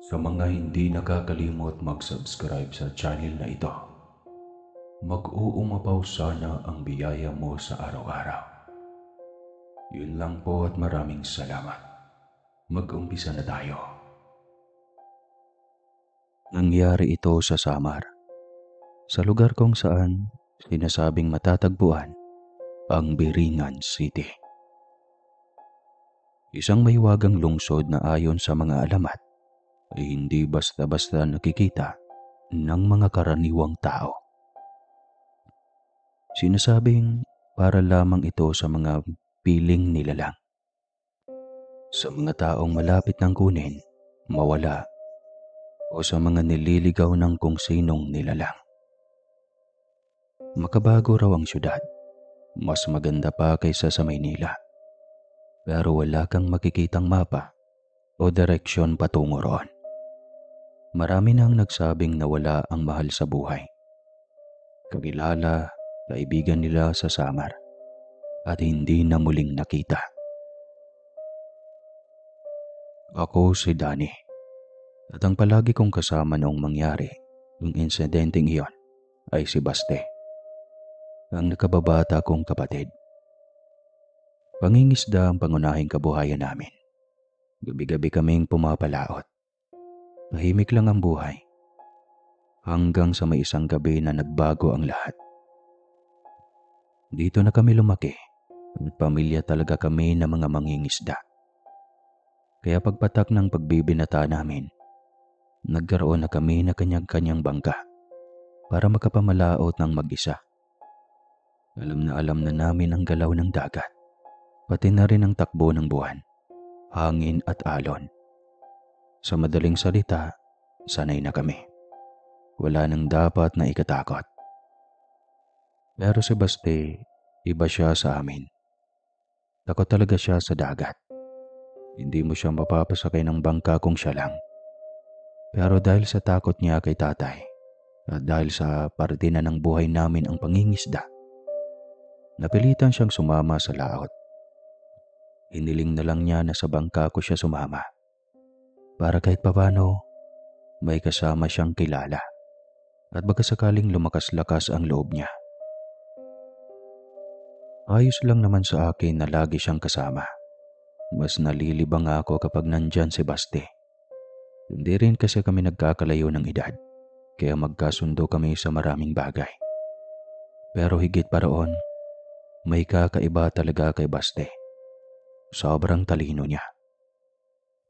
Sa mga hindi nakakalimot mag-subscribe sa channel na ito, mag-uumapaw sana ang biyaya mo sa araw-araw. Yun lang po at maraming salamat. Mag-umpisa na tayo. Nangyari ito sa Samar, sa lugar kung saan sinasabing matatagpuan ang Biringan City. Isang mahiwagang lungsod na ayon sa mga alamat ay hindi basta-basta nakikita ng mga karaniwang tao. Sinasabing para lamang ito sa mga piling nilalang, sa mga taong malapit ng kunin, mawala, o sa mga nililigaw ng kung sinong nilalang. Makabago raw ang syudad, mas maganda pa kaysa sa Maynila, pero wala kang makikitang mapa o direksyon patungo roon. Marami nang nagsabing nawala ang mahal sa buhay, kakilala, kaibigan nila sa Samar, at hindi na muling nakita. Ako si Danny, at ang palagi kong kasama noong mangyari yung insidenteng iyon ay si Baste, ang nakababata kong kapatid. Pangingisda ang pangunahing kabuhayan namin. Gabi-gabi kaming pumapalaot. Tahimik lang ang buhay. Hanggang sa may isang gabi na nagbago ang lahat. Dito na kami lumaki at pamilya talaga kami ng mga mangingisda. Kaya pagpatak ng pagbibinata namin, nagkaroon na kami na kanyang-kanyang bangka para makapamalaot ng mag-isa. Alam na namin ang galaw ng dagat, pati na rin ang takbo ng buwan, hangin at alon. Sa madaling salita, sanay na kami. Wala nang dapat na ikatakot. Pero si Baste, iba siya sa amin. Takot talaga siya sa dagat. Hindi mo siya mapapasakay ng bangka kung siya lang. Pero dahil sa takot niya kay tatay, at dahil sa parte na ng buhay namin ang pangingisda, napilitan siyang sumama sa laot. Hiniling na lang niya na sa bangka ko siya sumama, para kahit papano may kasama siyang kilala at baka sakaling lumakas-lakas ang loob niya. Ayos lang naman sa akin na lagi siyang kasama. Mas nalilibang ako kapag nandyan si Baste. Hindi rin kasi kami nagkakalayo ng edad, kaya magkasundo kami sa maraming bagay. Pero higit pa roon, may kakaiba talaga kay Baste. Sobrang talino niya.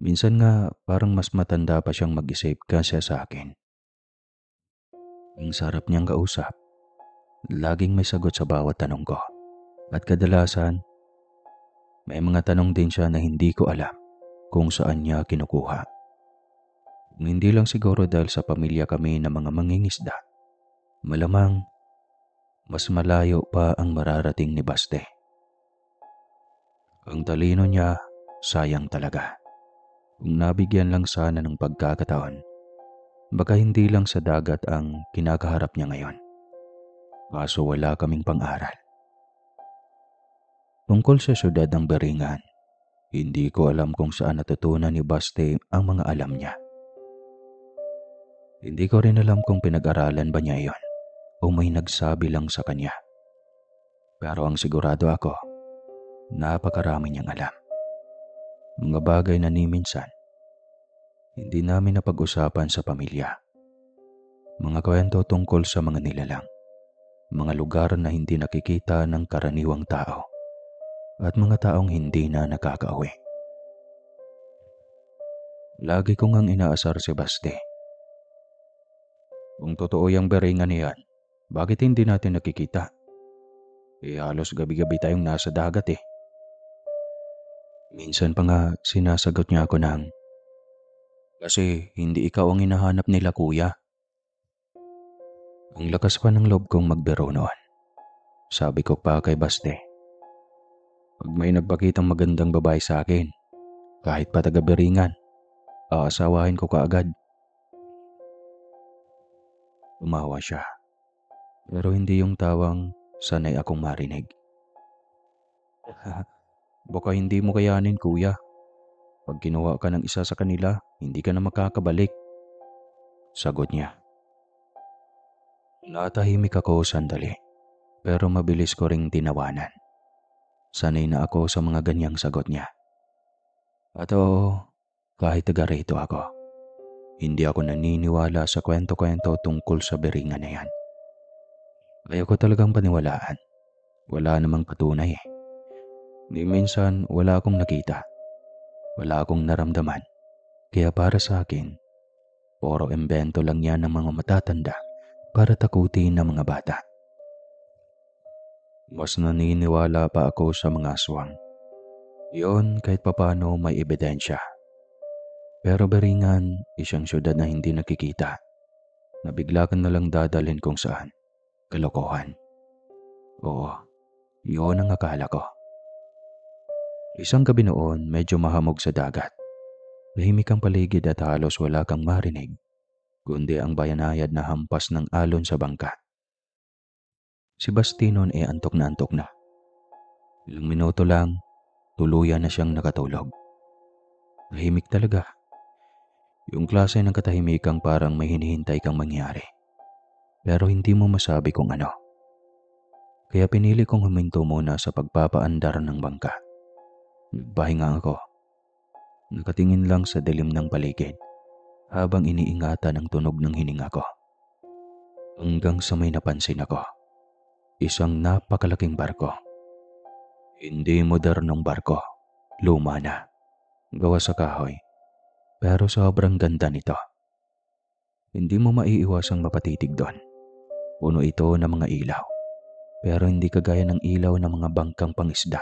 Minsan nga parang mas matanda pa siyang mag-isip kasi sa akin. Ang sarap niyang kausap. Laging may sagot sa bawat tanong ko. At kadalasan, may mga tanong din siya na hindi ko alam kung saan niya kinukuha. Kung hindi lang siguro dahil sa pamilya kami ng mga mangingisda, malamang mas malayo pa ang mararating ni Baste. Ang talino niya, sayang talaga. Kung nabigyan lang sana ng pagkakataon, baka hindi lang sa dagat ang kinakaharap niya ngayon. Kaso wala kaming pang-aral. Tungkol sa syudad ng Beringan, hindi ko alam kung saan natutunan ni Baste ang mga alam niya. Hindi ko rin alam kung pinag-aralan ba niya iyon o may nagsabi lang sa kanya. Pero ang sigurado ako, napakarami niyang alam. Mga bagay na ni minsan, hindi namin napag-usapan sa pamilya. Mga kwento tungkol sa mga nilalang, mga lugar na hindi nakikita ng karaniwang tao, at mga taong hindi na nakakauwi. Lagi ko ngang inaasar si Baste. Kung totoo yung beringan niyan, bakit hindi natin nakikita? Halos gabi-gabi tayong nasa dagat eh. Minsan pa nga sinasagot niya ako ng, kasi hindi ikaw ang hinahanap nila kuya. Ang lakas pa ng loob kong magbiro noon. Sabi ko pa kay Baste, pag may nagpakitang magandang babae sa akin, kahit pa taga-beringan, aasawahin ko kaagad. Tumawa siya, pero hindi yung tawang sanay akong marinig. Baka hindi mo kayanin kuya. Pag kinuha ka ng isa sa kanila, hindi ka na makakabalik. Sagot niya. Natahimik ako sandali, pero mabilis ko ring tinawanan. Sanay na ako sa mga ganyang sagot niya. At oo, kahit taga rito ako, hindi ako naniniwala sa kwento-kwento tungkol sa beringan na yan. Ayaw ko talagang paniwalaan. Wala namang patunay eh. Ni minsan wala akong nakita. Wala akong naramdaman. Kaya para sa akin, puro imbento lang yan ng mga matatanda para takutin ng mga bata. Mas naniniwala pa ako sa mga aswang. Yun kahit papano may ebidensya. Pero beringan, isang syudad na hindi nakikita. Nabigla ka na lang dadalhin kung saan. Kalokohan. Oo, yun ang akala ko. Isang gabi noon, medyo mahamog sa dagat. Tahimik ang paligid at halos wala kang marinig, kundi ang bayanayad na hampas ng alon sa bangka. Si Bastinon antok na antok na. Ilang minuto lang, tuluyan na siyang nakatulog. Tahimik talaga. Yung klase ng katahimikang parang may hinihintay kang mangyari. Pero hindi mo masabi kung ano. Kaya pinili kong huminto muna sa pagpapaandar ng bangka. Nagpahinga ako. Nakatingin lang sa dilim ng paligid habang iniingatan ang tunog ng hininga ko. Hanggang sa may napansin ako. Isang napakalaking barko. Hindi modernong barko. Luma na. Gawa sa kahoy. Pero sobrang ganda nito. Hindi mo maiiwasang mapatitig doon. Puno ito ng mga ilaw. Pero hindi kagaya ng ilaw ng mga bangkang pangisda.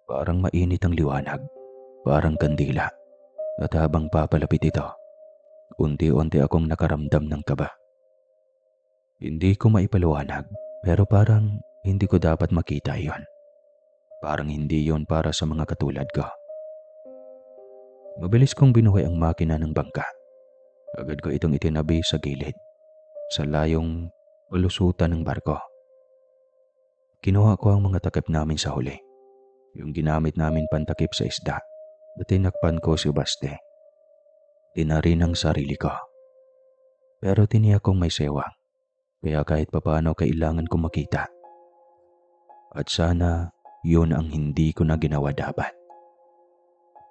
Parang mainit ang liwanag. Parang kandila. At habang papalapit ito, unti-unti akong nakaramdam ng kaba. Hindi ko maipaliwanag, pero parang hindi ko dapat makita iyon. Parang hindi yon para sa mga katulad ko. Mabilis kong binuhay ang makina ng bangka. Agad ko itong itinabi sa gilid, sa layong palusutan ng barko. Kinuha ko ang mga takip namin sa huli, yung ginamit namin pantakip sa isda, at tinakpan ko si Baste. Tinarin ang sarili ko. Pero tiniyak kong may sewang, kaya kahit papaano kailangan kong makita. At sana yun ang hindi ko na ginawa dapat.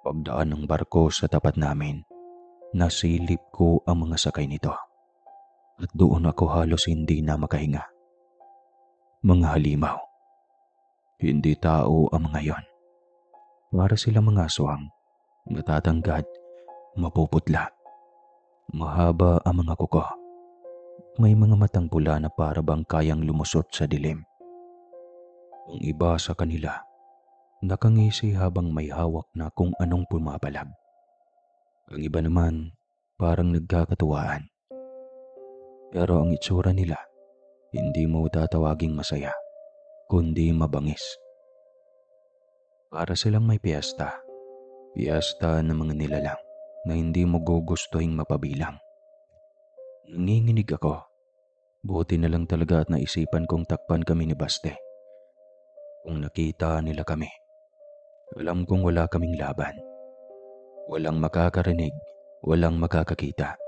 Pagdaan ng barko sa tapat namin, nasilip ko ang mga sakay nito. At doon ako halos hindi na makahinga. Mga halimaw. Hindi tao ang mga yon. Para silang mga aswang, natatangkad, mapuputla. Mahaba ang mga kuko. May mga matang pula na para bang kayang lumusot sa dilim. Ang iba sa kanila, nakangisi habang may hawak na kung anong pumapalag. Ang iba naman, parang nagkakatuwaan. Pero ang itsura nila, hindi mo tatawaging masaya, kundi mabangis. Para silang may piyesta. Piyesta ng mga nilalang na hindi mo gugustuhin mapabilang. Nanginginig ako. Buti na lang talaga at naisipan kong takpan kami ni Baste. Kung nakita nila kami, alam kong wala kaming laban. Walang makakarinig, walang makakakita,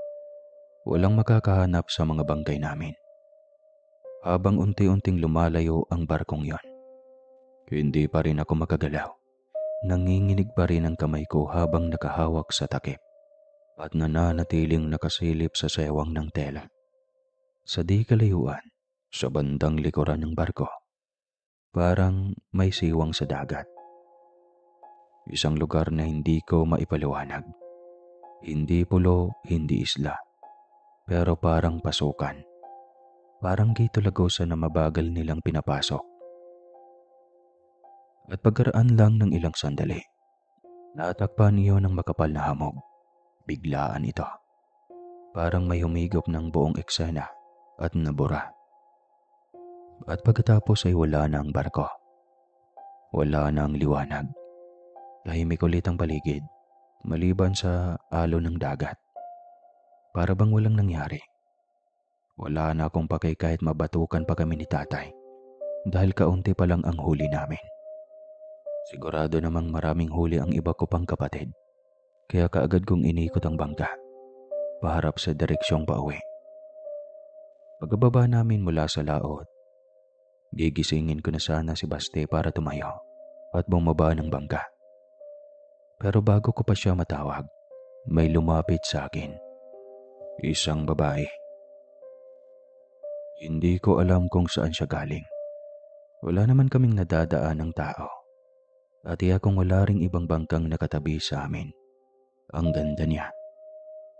walang makakahanap sa mga bangkay namin. Habang unti-unting lumalayo ang barkong yon, hindi pa rin ako makagalaw. Nanginginig pa rin ang kamay ko habang nakahawak sa takip at nananatiling nakasilip sa sewang ng tela. Sa di kalayuan, sa bandang likuran ng barko, parang may siwang sa dagat. Isang lugar na hindi ko maipaliwanag. Hindi pulo, hindi isla, pero parang pasukan. Parang gate lagosan na mabagal nilang pinapasok. At pagkaraan lang ng ilang sandali, natakpan iyon ng makapal na hamog. Biglaan ito. Parang may humigop ng buong eksena at nabura. At pagkatapos ay wala na ang barko. Wala na ang liwanag. Tahimik ulit ang paligid, maliban sa alon ng dagat. Para bang walang nangyari. Wala na akong pakay kahit mabatukan pa kami ni tatay dahil kaunti pa lang ang huli namin. Sigurado namang maraming huli ang iba ko pang kapatid, kaya kaagad kong inikot ang bangka, paharap sa direksyong pauwi. Pagkababa namin mula sa laot, gigisingin ko na sana si Baste para tumayo at bumaba ng bangka. Pero bago ko pa siya matawag, may lumapit sa akin. Isang babae. Hindi ko alam kung saan siya galing. Wala naman kaming nadadaan ng tao. At kung wala ring ibang bangkang nakatabi sa amin. Ang ganda niya.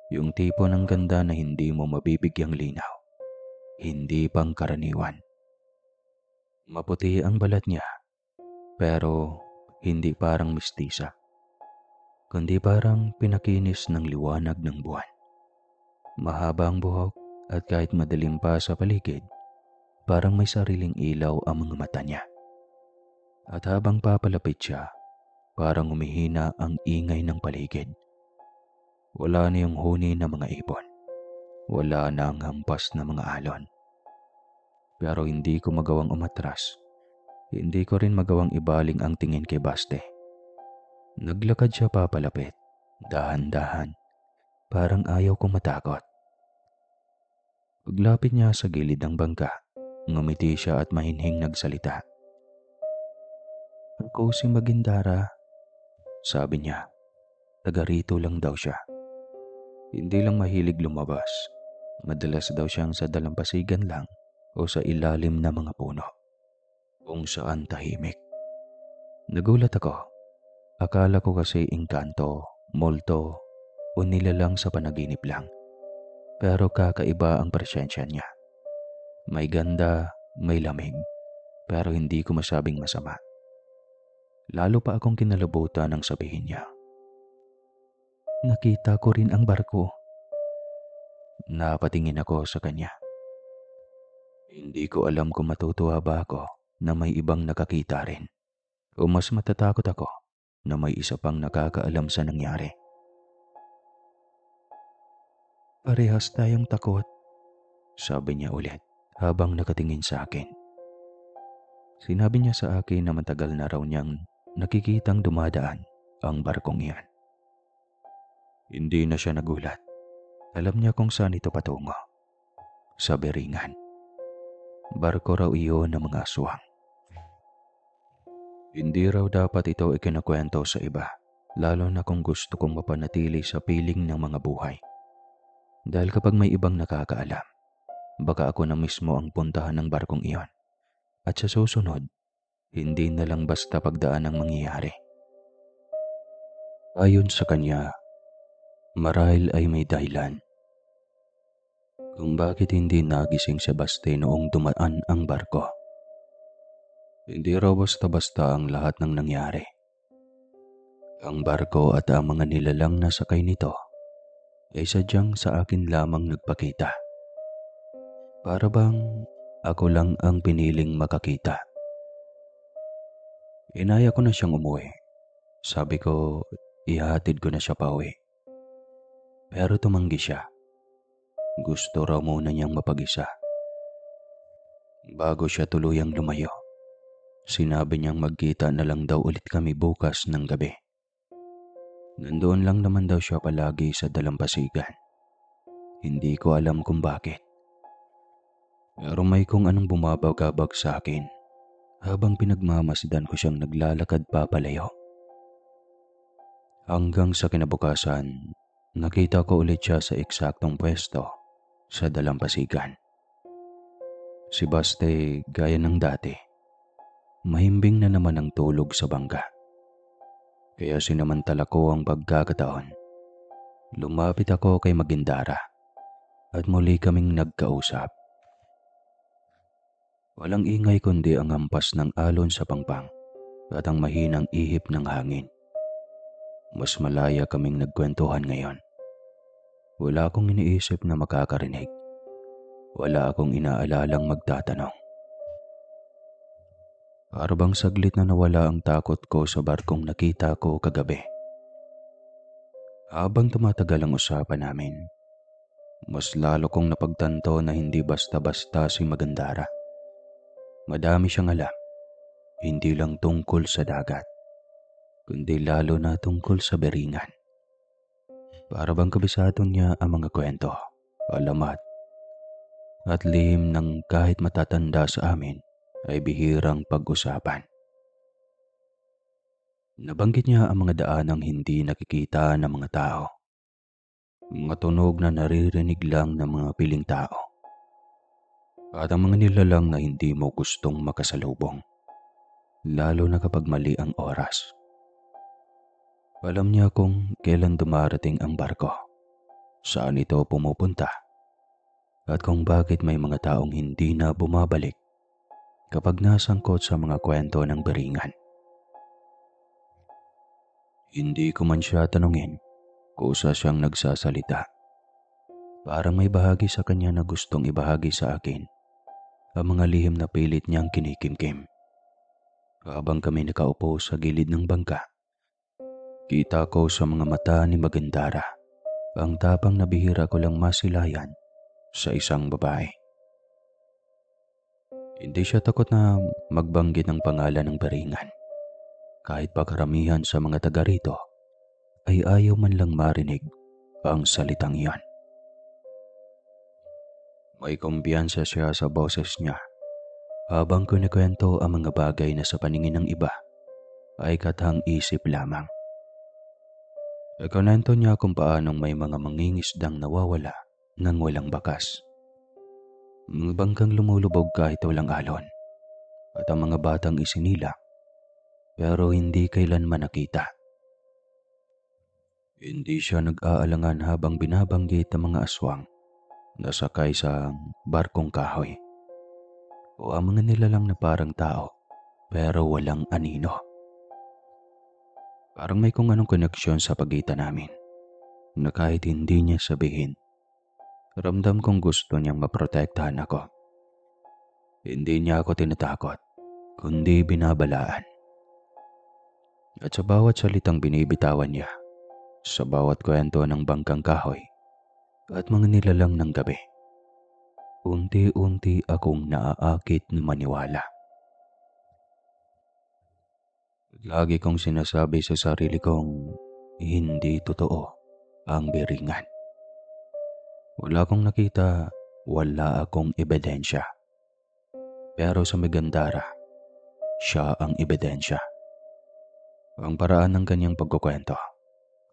Yung tipo ng ganda na hindi mo mabibigyang linaw. Hindi pangkaraniwan. Maputi ang balat niya, pero hindi parang mistisa, kundi parang pinakinis ng liwanag ng buwan. Mahaba ang buhok at kahit madilim pa sa paligid, parang may sariling ilaw ang mga mata niya. At habang papalapit siya, parang humihina ang ingay ng paligid. Wala na yung huni ng mga ibon. Wala na ang hampas ng mga alon. Pero hindi ko magawang umatras. Hindi ko rin magawang ibaling ang tingin kay Baste. Naglakad siya papalapit, dahan-dahan, parang ayaw kong matakot. Paglapit niya sa gilid ng bangka, ngumiti siya at mahinhing nagsalita. "Ako si Magindara," sabi niya. Taga rito lang daw siya. Hindi lang mahilig lumabas. Madalas daw siyang sa dalampasigan lang o sa ilalim ng mga puno, kung saan tahimik. Nagulat ako. Akala ko kasi engkanto, multo, o nilalang sa panaginip lang. Pero kakaiba ang presensya niya. May ganda, may lamig, pero hindi ko masabing masama. Lalo pa akong kinalabutan ng sabihin niya. "Nakita ko rin ang barko." Napatingin ako sa kanya. Hindi ko alam kung matutuwa ba ako na may ibang nakakita rin, o mas matatakot ako na may isa pang nakakaalam sa nangyari. "Parehas tayong takot," sabi niya ulit habang nakatingin sa akin. Sinabi niya sa akin na matagal na raw niyang nakikitang dumadaan ang barkong iyan. Hindi na siya nagulat. Alam niya kung saan ito patungo. Sa Beringan. Barko raw iyon ng mga aswang. Hindi raw dapat ito ikinakwento sa iba, lalo na kung gusto kong mapanatili sa piling ng mga buhay. Dahil kapag may ibang nakakaalam, baka ako na mismo ang puntahan ng barkong iyon. At sa susunod, hindi na lang basta pagdaan ang mangyayari. Ayon sa kanya, marahil ay may dahilan kung bakit hindi nagising si Baste noong dumaan ang barko. Hindi raw basta-basta ang lahat ng nangyari. Ang barko at ang mga nilalang na sakay nito ay sadyang sa akin lamang nagpakita. Para bang ako lang ang piniling makakita. Inaya ko na siyang umuwi. Sabi ko, ihahatid ko na siya pauwi. Pero tumanggi siya. Gusto raw muna niyang mapag-isa. Bago siya tuluyang lumayo, sinabi niyang magkita na lang daw ulit kami bukas ng gabi. Nandoon lang naman daw siya palagi sa dalampasigan. Hindi ko alam kung bakit. Pero may kung anong bumabagabag sa akin habang pinagmamasdan ko siyang naglalakad papalayo. Hanggang sa kinabukasan, nakita ko ulit siya sa eksaktong pwesto sa dalampasigan. Si Baste, gaya ng dati, mahimbing na naman ang tulog sa bangka. Kaya sinamantala ko ang pagkakataon. Lumapit ako kay Magindara at muli kaming nagkausap. Walang ingay kundi ang hampas ng alon sa pangpang at ang mahinang ihip ng hangin. Mas malaya kaming nagkwentuhan ngayon. Wala akong iniisip na makakarinig. Wala akong inaalalang magtatanong. Para bang saglit na nawala ang takot ko sa barkong nakita ko kagabi. Habang tumatagal ang usapan namin, mas lalo kong napagtanto na hindi basta-basta si Magandara. Madami siyang alam, hindi lang tungkol sa dagat, kundi lalo na tungkol sa beringan. Para bang kabisado niya ang mga kwento, alamat, at lihim ng kahit matatanda sa amin ay bihirang pag-usapan. Nabanggit niya ang mga daanang hindi nakikita ng mga tao, mga tunog na naririnig lang ng mga piling tao, at ang mga nilalang na hindi mo gustong makasalubong, lalo na kapag mali ang oras. Alam niya kung kailan dumarating ang barko, saan ito pumupunta, at kung bakit may mga taong hindi na bumabalik kapag nasangkot sa mga kwento ng beringan. Hindi ko man siya tanungin, kusa siyang nagsasalita. Parang may bahagi sa kanya na gustong ibahagi sa akin ang mga lihim na pilit niyang kinikimkim. Habang kami nakaupo sa gilid ng bangka, kita ko sa mga mata ni Magandara ang tapang na bihira ko lang masilayan sa isang babae. Hindi siya takot na magbanggit ng pangalan ng beringan. Kahit pa karamihan sa mga taga rito ay ayaw man lang marinig ang salitang iyan. May kumpiyansa siya sa boses niya habang kunikwento ang mga bagay na sa paningin ng iba ay kathang isip lamang. Ikinento niya kung paanong may mga mangingisdang nawawala nang walang bakas. Mga bangkang lumulubog kahit walang alon, at ang mga batang isinila pero hindi kailanman nakita. Hindi siya nag-aalangan habang binabanggit ang mga aswang na sakay sa barkong kahoy o ang mga nilalang na parang tao pero walang anino. Parang may kung anong koneksyon sa pagitan namin na kahit hindi niya sabihin, ramdam kong gusto niyang maprotektahan ako. Hindi niya ako tinatakot, kundi binabalaan. At sa bawat salitang binibitawan niya, sa bawat kwento ng bangkang kahoy at mga nilalang ng gabi, unti-unti akong naaakit na maniwala. Lagi kong sinasabi sa sarili kong hindi totoo ang beringan. Wala akong nakita, wala akong ebidensya. Pero sa Megandara, siya ang ebidensya. Ang paraan ng kanyang pagkukwento,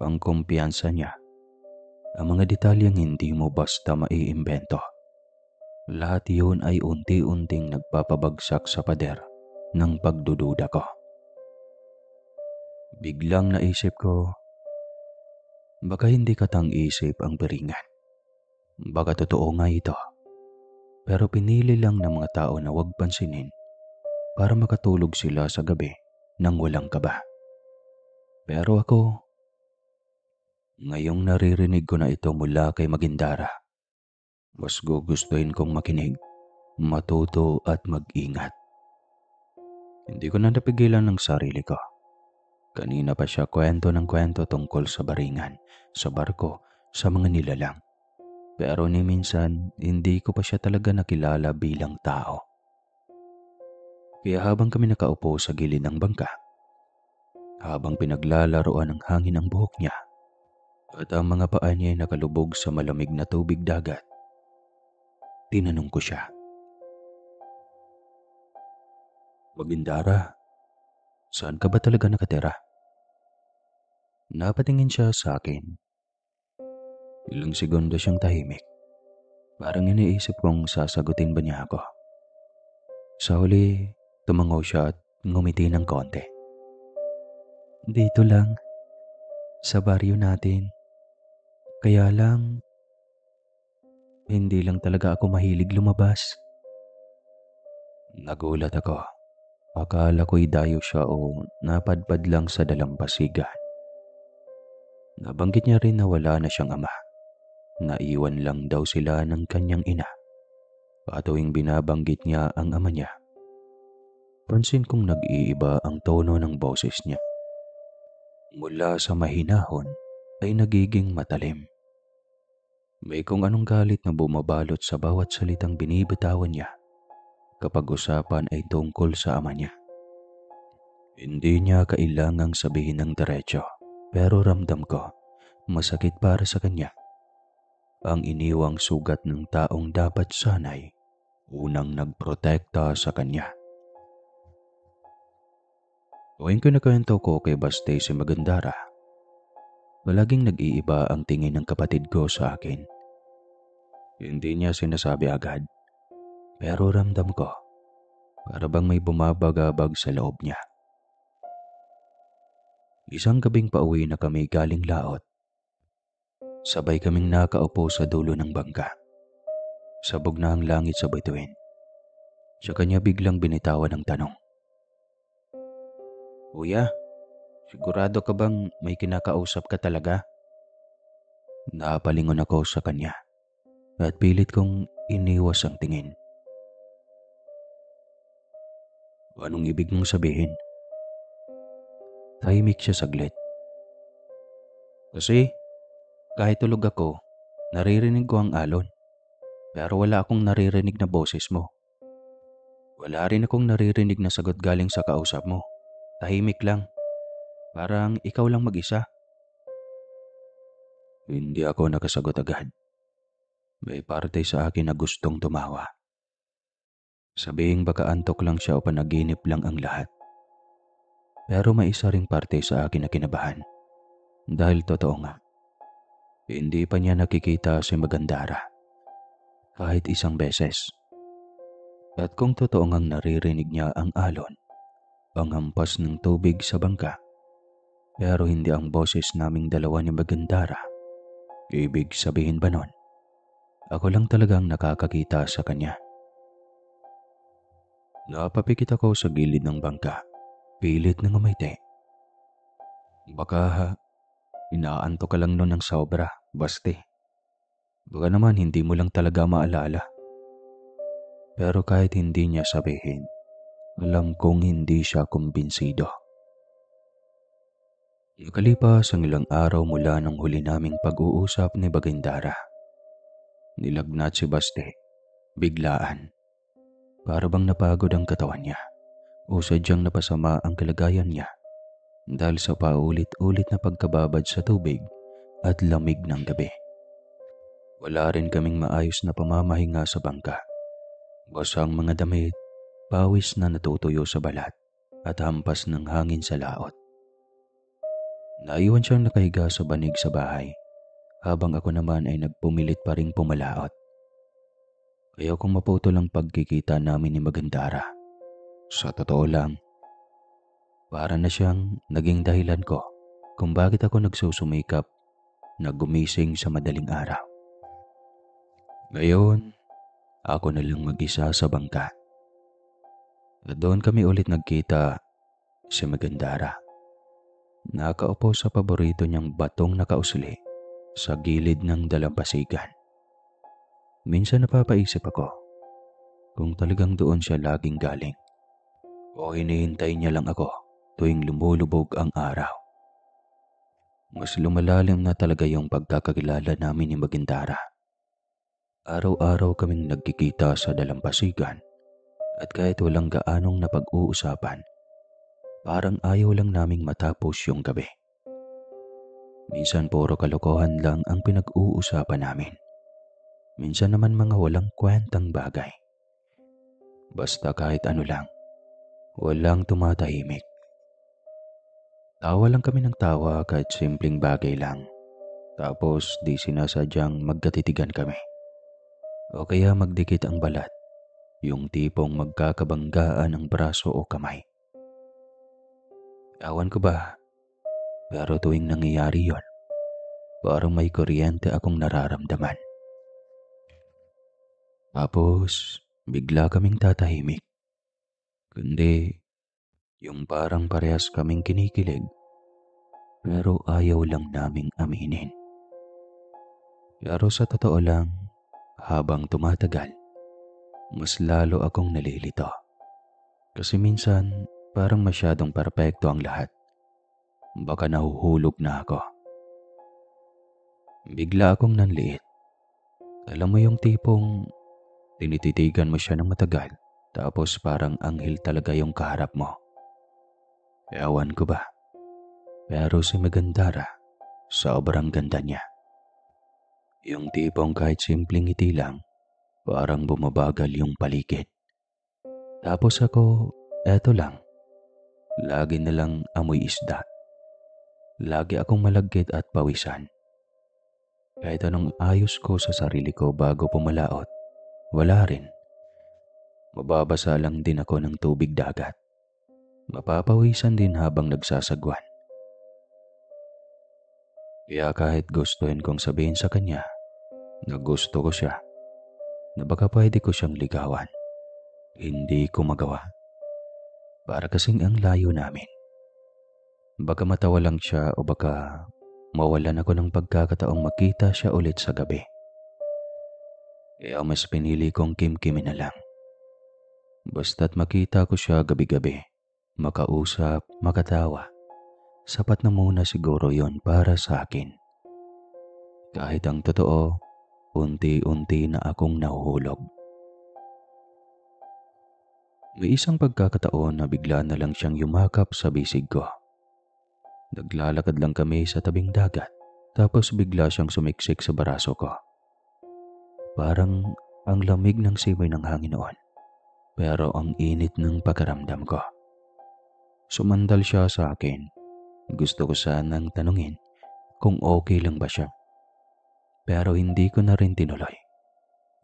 ang kumpiyansa niya, ang mga detalyeng hindi mo basta maiimbento. Lahat yun ay unti-unting nagpapabagsak sa pader ng pagdududa ko. Biglang naisip ko, baka hindi katang-isip ang beringan. Baka totoo nga ito. Pero pinili lang ng mga tao na huwag pansinin para makatulog sila sa gabi nang walang kaba. Pero ako, ngayong naririnig ko na ito mula kay Magindara, mas gugustuhin kong makinig, matuto at mag-ingat. Hindi ko na napigilan ng sarili ko. Kanina pa siya kwento ng kwento tungkol sa baringan, sa barko, sa mga nilalang. Pero ni minsan, hindi ko pa siya talaga nakilala bilang tao. Kaya habang kami nakaupo sa gilid ng bangka, habang pinaglalaroan ng hangin ang buhok niya, at ang mga paa niya ay nakalubog sa malamig na tubig dagat, tinanong ko siya, Magindara, saan ka ba talaga nakatira? Napatingin siya sa akin. Ilang segundo siyang tahimik. Parang iniisip kong sasagutin ba niya ako. Sa huli, tumango siya at ngumiti ng konti. Dito lang, sa baryo natin. Kaya lang, hindi lang talaga ako mahilig lumabas. Nagulat ako. Akala ko'y dayo siya o napadpad lang sa dalampasigan. Nabanggit niya rin na wala na siyang ama. Naiwan lang daw sila ng kanyang ina. Tuwing binabanggit niya ang ama niya, pansin kong nag-iiba ang tono ng boses niya. Mula sa mahinahon ay nagiging matalim. May kung anong galit na bumabalot sa bawat salitang binibitawan niya kapag usapan ay tungkol sa ama niya. Hindi niya kailangang sabihin ng diretso, pero ramdam ko masakit para sa kanya ang iniwang sugat ng taong dapat sanay unang nagprotekta sa kanya. Tuwing kinukwento ko kay Baste si Magandara, palaging nag-iiba ang tingin ng kapatid ko sa akin. Hindi niya sinasabi agad, pero ramdam ko para bang may bumabagabag sa loob niya. Isang gabing pauwi na kami galing laot. Sabay kaming nakaupo sa dulo ng bangka. Sabog na ang langit sa bituin. Sa kanya biglang binitawan ang tanong. Kuya, sigurado ka bang may kinakausap ka talaga? Napalingon ako sa kanya at pilit kong iniwas ang tingin. Anong ibig mong sabihin? Tahimik siya saglit. Kasi kahit tulog ako, naririnig ko ang alon. Pero wala akong naririnig na boses mo. Wala rin akong naririnig na sagot galing sa kausap mo. Tahimik lang. Parang ikaw lang mag-isa. Hindi ako nakasagot agad. May parte sa akin na gustong tumawa. Sabihing baka antok lang siya o panaginip lang ang lahat. Pero may isa ring parte sa akin na kinabahan. Dahil totoo nga, hindi pa niya nakikita si Magandara. Kahit isang beses. At kung totoo ngang naririnig niya ang alon, ang hampas ng tubig sa bangka, pero hindi ang boses naming dalawa ni Magandara, ibig sabihin ba nun, ako lang talagang nakakakita sa kanya. Napapikit ako sa gilid ng bangka, pilit na ngumiti. Baka inaanto ka lang nun ng sobra, Baste. Baka naman hindi mo lang talaga maalala. Pero kahit hindi niya sabihin, alam kong hindi siya kumbinsido. Nakalipas ang ilang araw mula nung huli naming pag-uusap ni Bagindara. Nilagnat si Baste, biglaan. Para bang napagod ang katawan niya o sadyang napasama ang kalagayan niya dahil sa paulit-ulit na pagkababad sa tubig at lamig ng gabi. Wala rin kaming maayos na pamamahinga sa bangka. Basang mga damit, pawis na natutuyo sa balat at hampas ng hangin sa laot. Naiwan siyang nakahiga sa banig sa bahay habang ako naman ay nagpumilit pa ring pumalaot. Kaya kung maputol ang pagkikita namin ni Magandara, sa totoo lang, para na siyang naging dahilan ko kung bakit ako nagsusumikap na gumising sa madaling araw. Ngayon, ako na lang mag-isa sa bangka. At doon kami ulit nagkita si Magandara. Nakaupo sa paborito niyang batong nakausli sa gilid ng dalampasigan. Minsan napapaisip ako kung talagang doon siya laging galing o hinihintay niya lang ako tuwing lumulubog ang araw. Mas lumalalim na talaga yung pagkakakilala namin ni Magandara. Araw-araw kaming nagkikita sa dalampasigan at kahit walang gaanong napag-uusapan, parang ayaw lang naming matapos yung gabi. Minsan puro kalokohan lang ang pinag-uusapan namin. Minsan naman mga walang kwentang bagay. Basta kahit ano lang, walang tumatahimik. Tawa lang kami ng tawa kahit simpleng bagay lang. Tapos di sinasadyang magkatitigan kami. O kaya magdikit ang balat, yung tipong magkakabanggaan ang braso o kamay. Awan ko ba, pero tuwing nangyayari yon, parang may kuryente akong nararamdaman. Tapos bigla kaming tatahimik. Kundi yung parang parehas kaming kinikilig, pero ayaw lang naming aminin. Pero sa totoo lang, habang tumatagal, mas lalo akong nalilito. Kasi minsan, parang masyadong perpekto ang lahat. Baka nahuhulog na ako. Bigla akong nanliit. Alam mo yung tipong tinititigan mo siya ng matagal, tapos parang anghel talaga yung kaharap mo. Ewan ko ba, pero si Magandara, sobrang ganda niya. Yung tipong kahit simpleng ngiti lang, parang bumabagal yung paligid. Tapos ako, eto lang, lagi na lang amoy isda. Lagi akong malagkit at pawisan. Kahit anong ayos ko sa sarili ko bago pumalaot, wala rin. Mababasa lang din ako ng tubig dagat. Mapapawisan din habang nagsasagwan. Kaya kahit gustuhin kong sabihin sa kanya na gusto ko siya, na baka pwede ko siyang ligawan, hindi ko magawa. Para kasing ang layo namin. Baka matawa lang siya o baka mawalan ako ng pagkakataong makita siya ulit sa gabi. Kaya mas pinili kong kimkimin na lang. Basta't makita ko siya gabi-gabi, makausap, makatawa. Sapat na muna siguro yon para sa akin. Kahit ang totoo, unti-unti na akong nahuhulog. May isang pagkakataon na bigla na lang siyang yumakap sa bisig ko. Naglalakad lang kami sa tabing dagat, tapos bigla siyang sumiksik sa baraso ko. Parang ang lamig ng simoy ng hangin noon, pero ang init ng pakiramdam ko. Sumandal siya sa akin. Gusto ko sanang tanungin kung okay lang ba siya. Pero hindi ko na rin tinuloy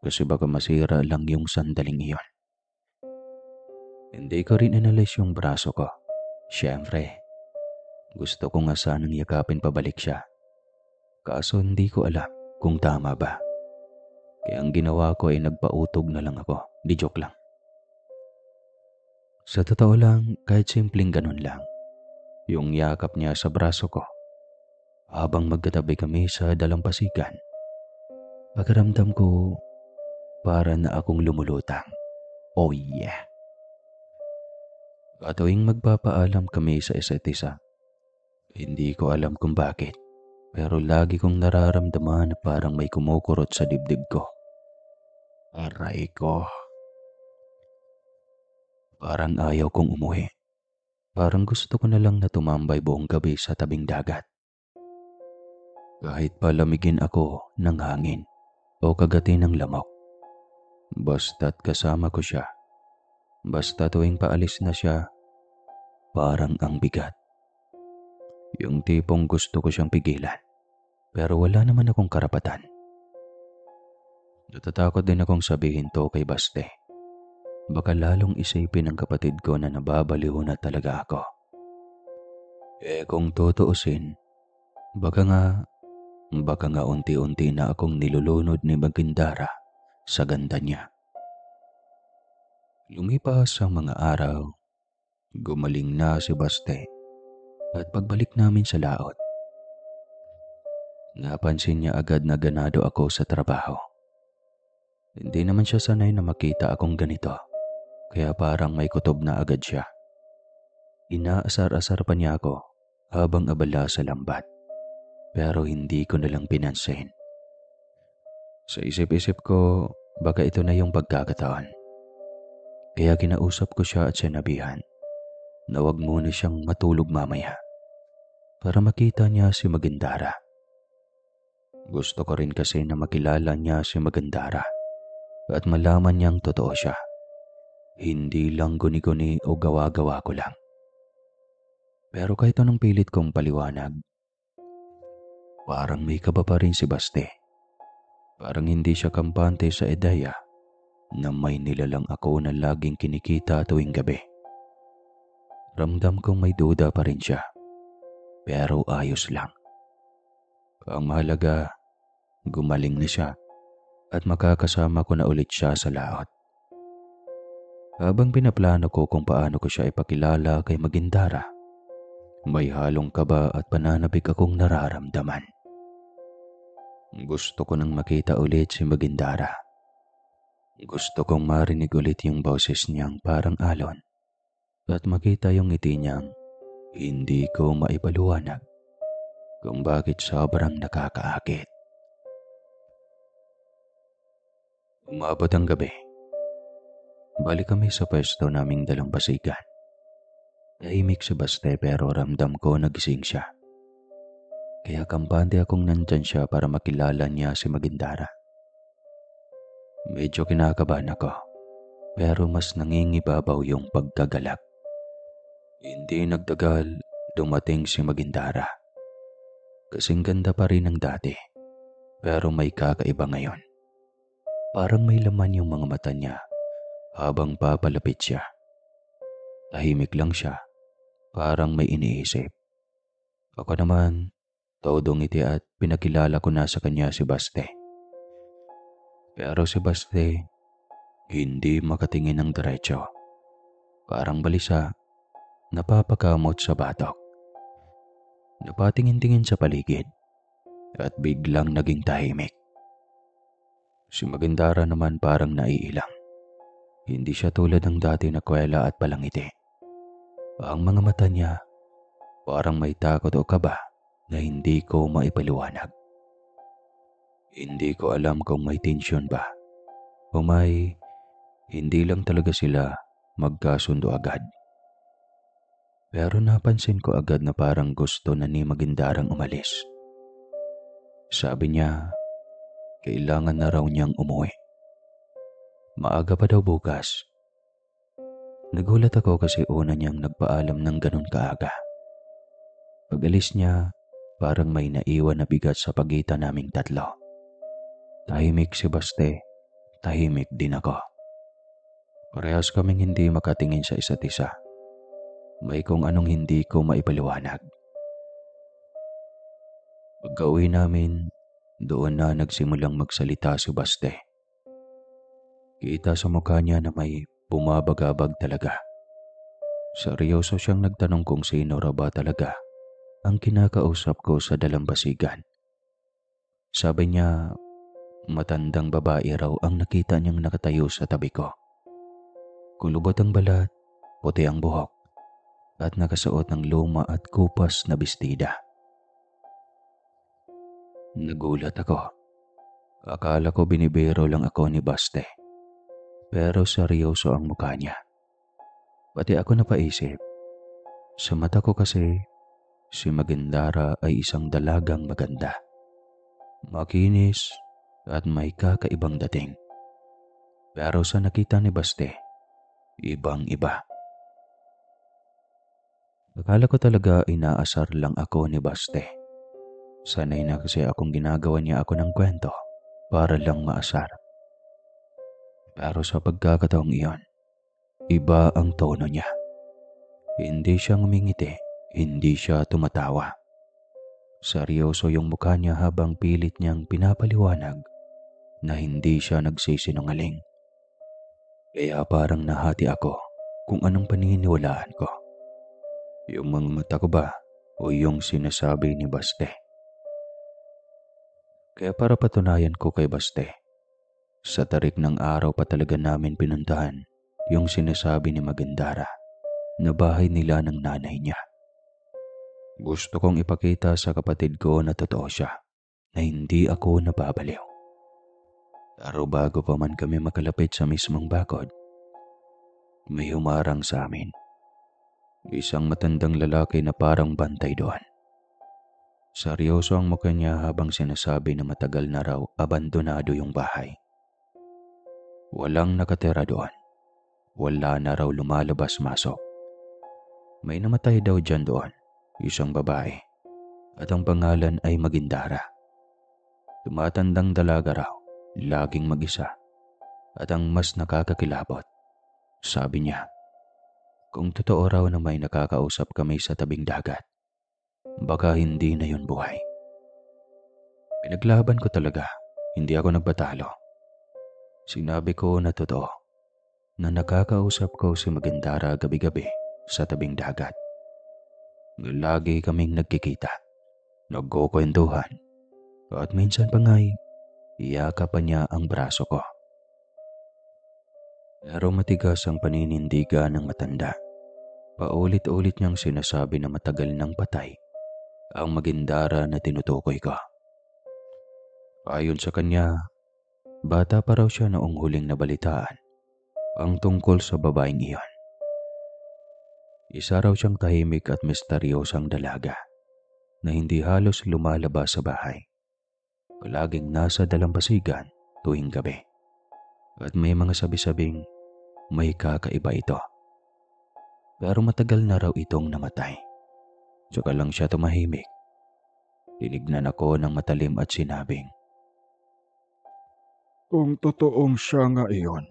kasi baka masira lang yung sandaling iyon. Hindi ko rin inalis yung braso ko. Siyempre, gusto ko nga sanang yakapin pabalik siya. Kaso hindi ko alam kung tama ba. Kaya ang ginawa ko ay nagpautog na lang ako. Di joke lang. Sa totoo lang, kahit simpleng ganun lang. Yung yakap niya sa braso ko habang magkatabi kami sa dalampasigan. Pakiramdam ko para na akong lumulutang. Oh yeah. At tuwing magpapaalam kami sa isa't isa, hindi ko alam kung bakit, pero lagi kong nararamdaman na parang may kumukurot sa dibdib ko. Aray ko. Parang ayaw kong umuwi. Parang gusto ko na lang na tumambay buong gabi sa tabing dagat. Kahit palamigin ako ng hangin o kagatin ng lamok. Basta't kasama ko siya. Basta tuwing paalis na siya, parang ang bigat. Yung tipong gusto ko siyang pigilan, pero wala naman akong karapatan. Natatakot din akong sabihin to kay Baste. Baka lalong isipin ng kapatid ko na nababaliw na talaga ako. Kung tutuusin, baka nga unti-unti na akong nilulunod ni Magindara sa ganda niya. Lumipas ang mga araw, gumaling na si Baste at pagbalik namin sa laot, napansin niya agad na ganado ako sa trabaho. Hindi naman siya sanay na makita akong ganito, kaya parang may kutob na agad siya. Inaasar-asar pa niya ako habang abala sa lambat, pero hindi ko nalang pinansin. Sa isip-isip ko, baka ito na yung pagkakataon. Kaya kinausap ko siya at sinabihan na wag muna siyang matulog mamaya para makita niya si Magandara. Gusto ko rin kasi na makilala niya si Magandara at malaman niyang totoo siya. Hindi lang guni-guni o gawa-gawa ko lang. Pero kahit anong pilit kong paliwanag, parang may kaba pa rin si Baste. Parang hindi siya kampante sa ideya na may nilalang ako na laging kinikita tuwing gabi. Ramdam kong may duda pa rin siya, pero ayos lang. Ang mahalaga, gumaling na siya at makakasama ko na ulit siya sa laot. Habang pinaplano ko kung paano ko siya ipakilala kay Magindara, may halong kaba at pananabik akong nararamdaman. Gusto ko nang makita ulit si Magindara. Gusto kong marinig ulit yung boses niyang parang alon at makita yung ngiti niyang hindi ko maipaliwanag kung bakit sobrang nakakaakit. Umabot ang gabi. Balik kami sa pwesto naming dalampasigan. Tahimik si Baste pero ramdam ko nagising siya. Kaya kampante akong nandyan siya para makilala niya si Magindara. Medyo kinakabahan ako pero mas nangingibabaw yung pagkagalak. Hindi nagtagal, dumating si Magindara. Kasing ganda pa rin ng dati pero may kakaiba ngayon. Parang may laman yung mga mata niya habang papalapit siya. Tahimik lang siya, parang may iniisip. Ako naman, todo ngiti at pinakilala ko na sa kanya si Baste. Pero si Baste, hindi makatingin ng diretso. Parang balisa, napapakamot sa batok. Napatingin-tingin sa paligid at biglang naging tahimik. Si Magandara naman parang naiilang. Hindi siya tulad ng dati na kwela at palangiti. Ang mga mata niya, parang may takot o kaba na hindi ko maipaliwanag. Hindi ko alam kung may tensyon ba o may hindi lang talaga sila magkasundo agad. Pero napansin ko agad na parang gusto na ni Magindarang umalis. Sabi niya, kailangan na raw niyang umuwi. Maaga pa daw bukas. Nagulat ako kasi una niyang nagpaalam ng ganun kaaga. Pag-alis niya, parang may naiwan na bigat sa pagitan naming tatlo. Tahimik si Baste, tahimik din ako. Parehas kaming hindi makatingin sa isa't isa. May kung anong hindi ko maipaliwanag. Pagka-uwi namin, doon na nagsimulang magsalita si Baste. Kita sa mukha niya na may bumabagabag talaga. Seryoso siyang nagtanong kung sino raw ba talaga ang kinakausap ko sa dalampasigan. Sabi niya, matandang babae raw ang nakita niyang nakatayo sa tabi ko. Kulubot ang balat, puti ang buhok, at nakasuot ng luma at kupas na bestida. Nagulat ako. Akala ko binibiro lang ako ni Baste. Pero seryoso ang mukha niya. Pati ako napaisip. Sa mata ko kasi, si Magindara ay isang dalagang maganda. Makinis at may kakaibang dating. Pero sa nakita ni Baste, ibang-iba. Akala ko talaga inaasar lang ako ni Baste. Sanay na kasi akong ginagawa niya ako ng kwento para lang maasar. Pero sa pagkakataong iyon, iba ang tono niya. Hindi siya ngumingiti, hindi siya tumatawa. Seryoso yung mukha niya habang pilit niyang pinapaliwanag na hindi siya nagsisinungaling. Kaya parang nahati ako kung anong paniniwalaan ko. Yung mga mata ko ba o yung sinasabi ni Baste? Kaya para patunayan ko kay Baste, sa tarik ng araw pa talaga namin pinuntahan yung sinasabi ni Magandara na bahay nila ng nanay niya. Gusto kong ipakita sa kapatid ko na totoo siya, na hindi ako nababaliw. Pero bago pa man kami makalapit sa mismong bakod, may humarang sa amin. Isang matandang lalaki na parang bantay doon. Seryoso ang mukha niya habang sinasabi na matagal na raw abandonado yung bahay. Walang nakatira doon. Wala na raw lumalabas-masok. May namatay daw dyan doon, isang babae. At ang pangalan ay Magindara. Tumatandang dalaga raw, laging mag-isa. At ang mas nakakakilabot, sabi niya, kung totoo raw na may nakakausap kami sa tabing dagat, baka hindi na yun buhay. Pinaglaban ko talaga, hindi ako nagbatalo. Sinabi ko na totoo, na nakakausap ko si Magandara gabi-gabi sa tabing dagat. Lagi kaming nagkikita, nagkukwentuhan, at minsan pa nga'y iyakapan niya ang braso ko. Pero matigas ang paninindigan ng matanda. Paulit-ulit niyang sinasabi na matagal nang patay ang Magindara na tinutukoy ko. Ayon sa kanya, bata pa raw siya noong huling nabalitaan ang tungkol sa babaeng iyon. Isa raw siyang tahimik at misteryosang dalaga na hindi halos lumalabas sa bahay. Palaging nasa dalampasigan tuwing gabi. At may mga sabi-sabing may kakaiba ito. Pero matagal na raw itong namatay. Tsaka lang siya tumahimik. Tinignan ako ng matalim at sinabing, Kung totoong siya nga iyon,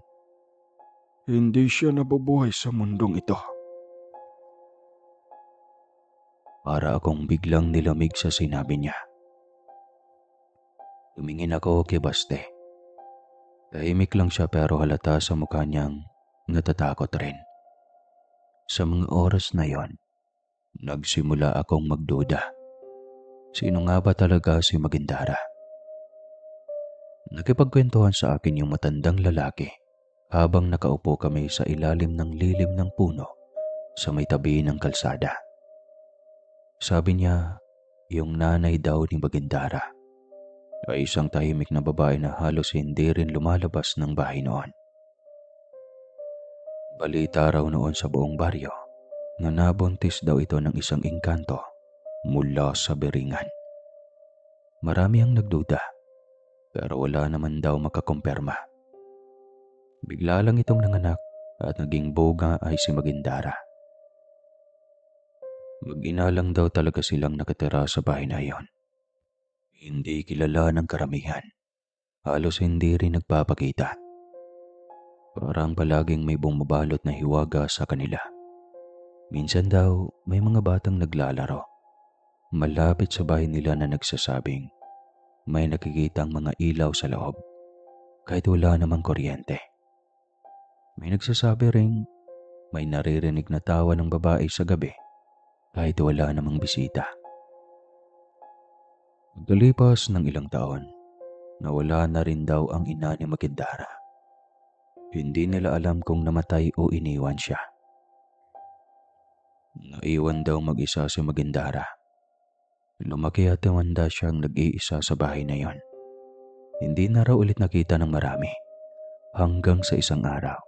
hindi siya nabubuhay sa mundong ito. para akong biglang nilamig sa sinabi niya. Tumingin ako kay Baste. Tahimik lang siya pero halata sa mukha niyang natatakot rin. Sa mga oras na yon, nagsimula akong magduda. Sino nga ba talaga si Magindara? Nakipagkwentuhan sa akin yung matandang lalaki habang nakaupo kami sa ilalim ng lilim ng puno sa may tabi ng kalsada. Sabi niya, yung nanay daw ni Magindara ay isang tahimik na babae na halos hindi rin lumalabas ng bahay noon. Balita raw noon sa buong baryo na nabuntis daw ito ng isang engkanto mula sa Beringan. Marami ang nagduda pero wala naman daw makakumpirma. Bigla lang itong nanganak at naging boga ay si Magindara. Mag-ina lang daw talaga silang nakatira sa bahay na iyon. Hindi kilala ng karamihan. Halos hindi rin nagpapakita. Parang palaging may bumabalot na hiwaga sa kanila. Minsan daw may mga batang naglalaro malapit sa bahay nila na nagsasabing may nakikitang mga ilaw sa loob kahit wala namang kuryente. May nagsasabi ring may naririnig na tawa ng babae sa gabi kahit wala namang bisita. Pagkalipas ng ilang taon, nawala na rin daw ang ina ni Magindara. Hindi nila alam kung namatay o iniwan siya. Naiwan daw mag-isa si Magindara. Lumaki at tumanda siyang nag-iisa sa bahay na yon. Hindi na raw ulit nakita ng marami hanggang sa isang araw.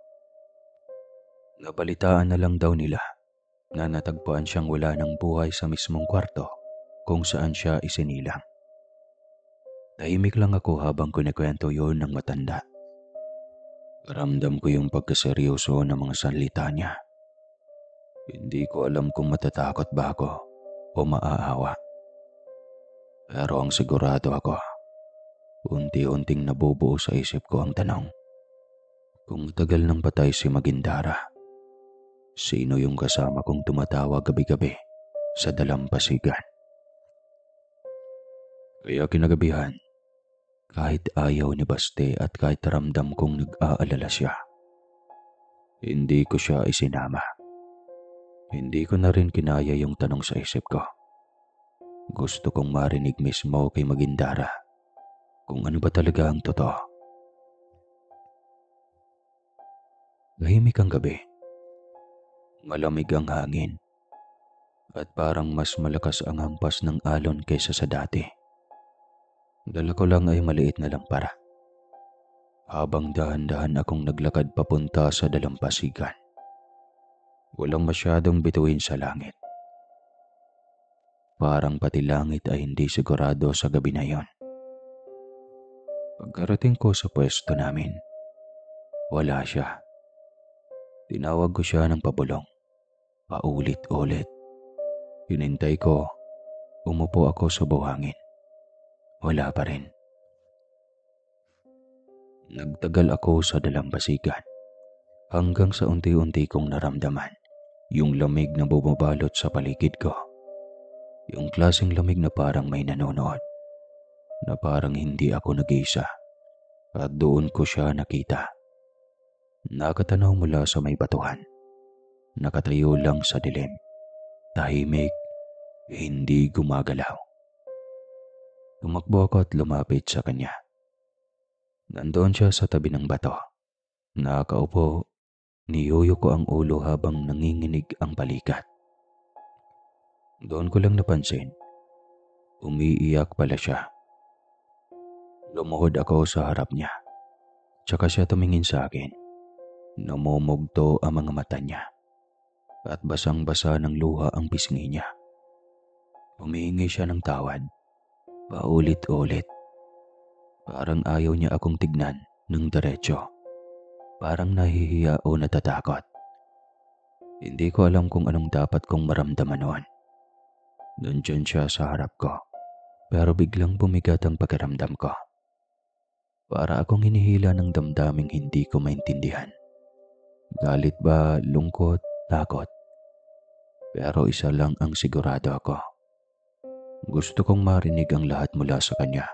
Nabalitaan na lang daw nila na natagpuan siyang wala ng buhay sa mismong kwarto kung saan siya isinilang. Tahimik lang ako habang kunikwento yun ng matanda. Ramdam ko yung pagkaseryoso ng mga salita niya. Hindi ko alam kung matatakot ba ako o maaawa. Pero ang sigurado ako, unti-unting nabubuo sa isip ko ang tanong. Kung tagal nang patay si Magindara, sino yung kasama kong tumatawa gabi-gabi sa dalampasigan? Kaya kinagabihan, kahit ayaw ni Baste at kahit ramdam kong nag-aalala siya, hindi ko siya isinama. Hindi ko na rin kinaya yung tanong sa isip ko. Gusto kong marinig mismo kay Magindara kung ano ba talaga ang totoo. Tahimik ang gabi. Malamig ang hangin. At parang mas malakas ang hampas ng alon kaysa sa dati. Dala ko lang ay maliit na lampara. Habang dahan-dahan akong naglakad papunta sa dalampasigan. Walang masyadong bituin sa langit. Parang pati langit ay hindi sigurado sa gabi na yon. Pagkarating ko sa pwesto namin, wala siya. Tinawag ko siya ng pabulong, paulit-ulit. Hinintay ko, umupo ako sa buhangin. Wala pa rin. Nagtagal ako sa dalampasigan hanggang sa unti-unti kong naramdaman yung lamig na bumabalot sa paligid ko. Yung klaseng lamig na parang may nanonood, na parang hindi ako nag-iisa at doon ko siya nakita. Nakatanaw mula sa may batuhan, nakatayo lang sa dilim, tahimik, hindi gumagalaw. Tumakbo ako at lumapit sa kanya. Nandoon siya sa tabi ng bato. Nakaupo, niyuyo ko ang ulo habang nanginginig ang balikat. Doon ko lang napansin, umiiyak pala siya. Lumuhod ako sa harap niya. Tsaka siya tumingin sa akin. Namumugto ang mga mata niya. at basang-basa ng luha ang pisngi niya. Humihingi siya ng tawad, paulit-ulit. Parang ayaw niya akong tignan ng diretsyo. Parang nahihiya o natatakot. Hindi ko alam kung anong dapat kong maramdaman noon. Nandyan siya sa harap ko, pero biglang bumigat ang pakiramdam ko. Para akong hinihila ng damdaming hindi ko maintindihan. Galit ba, lungkot, takot? Pero isa lang ang sigurado ako. Gusto kong marinig ang lahat mula sa kanya.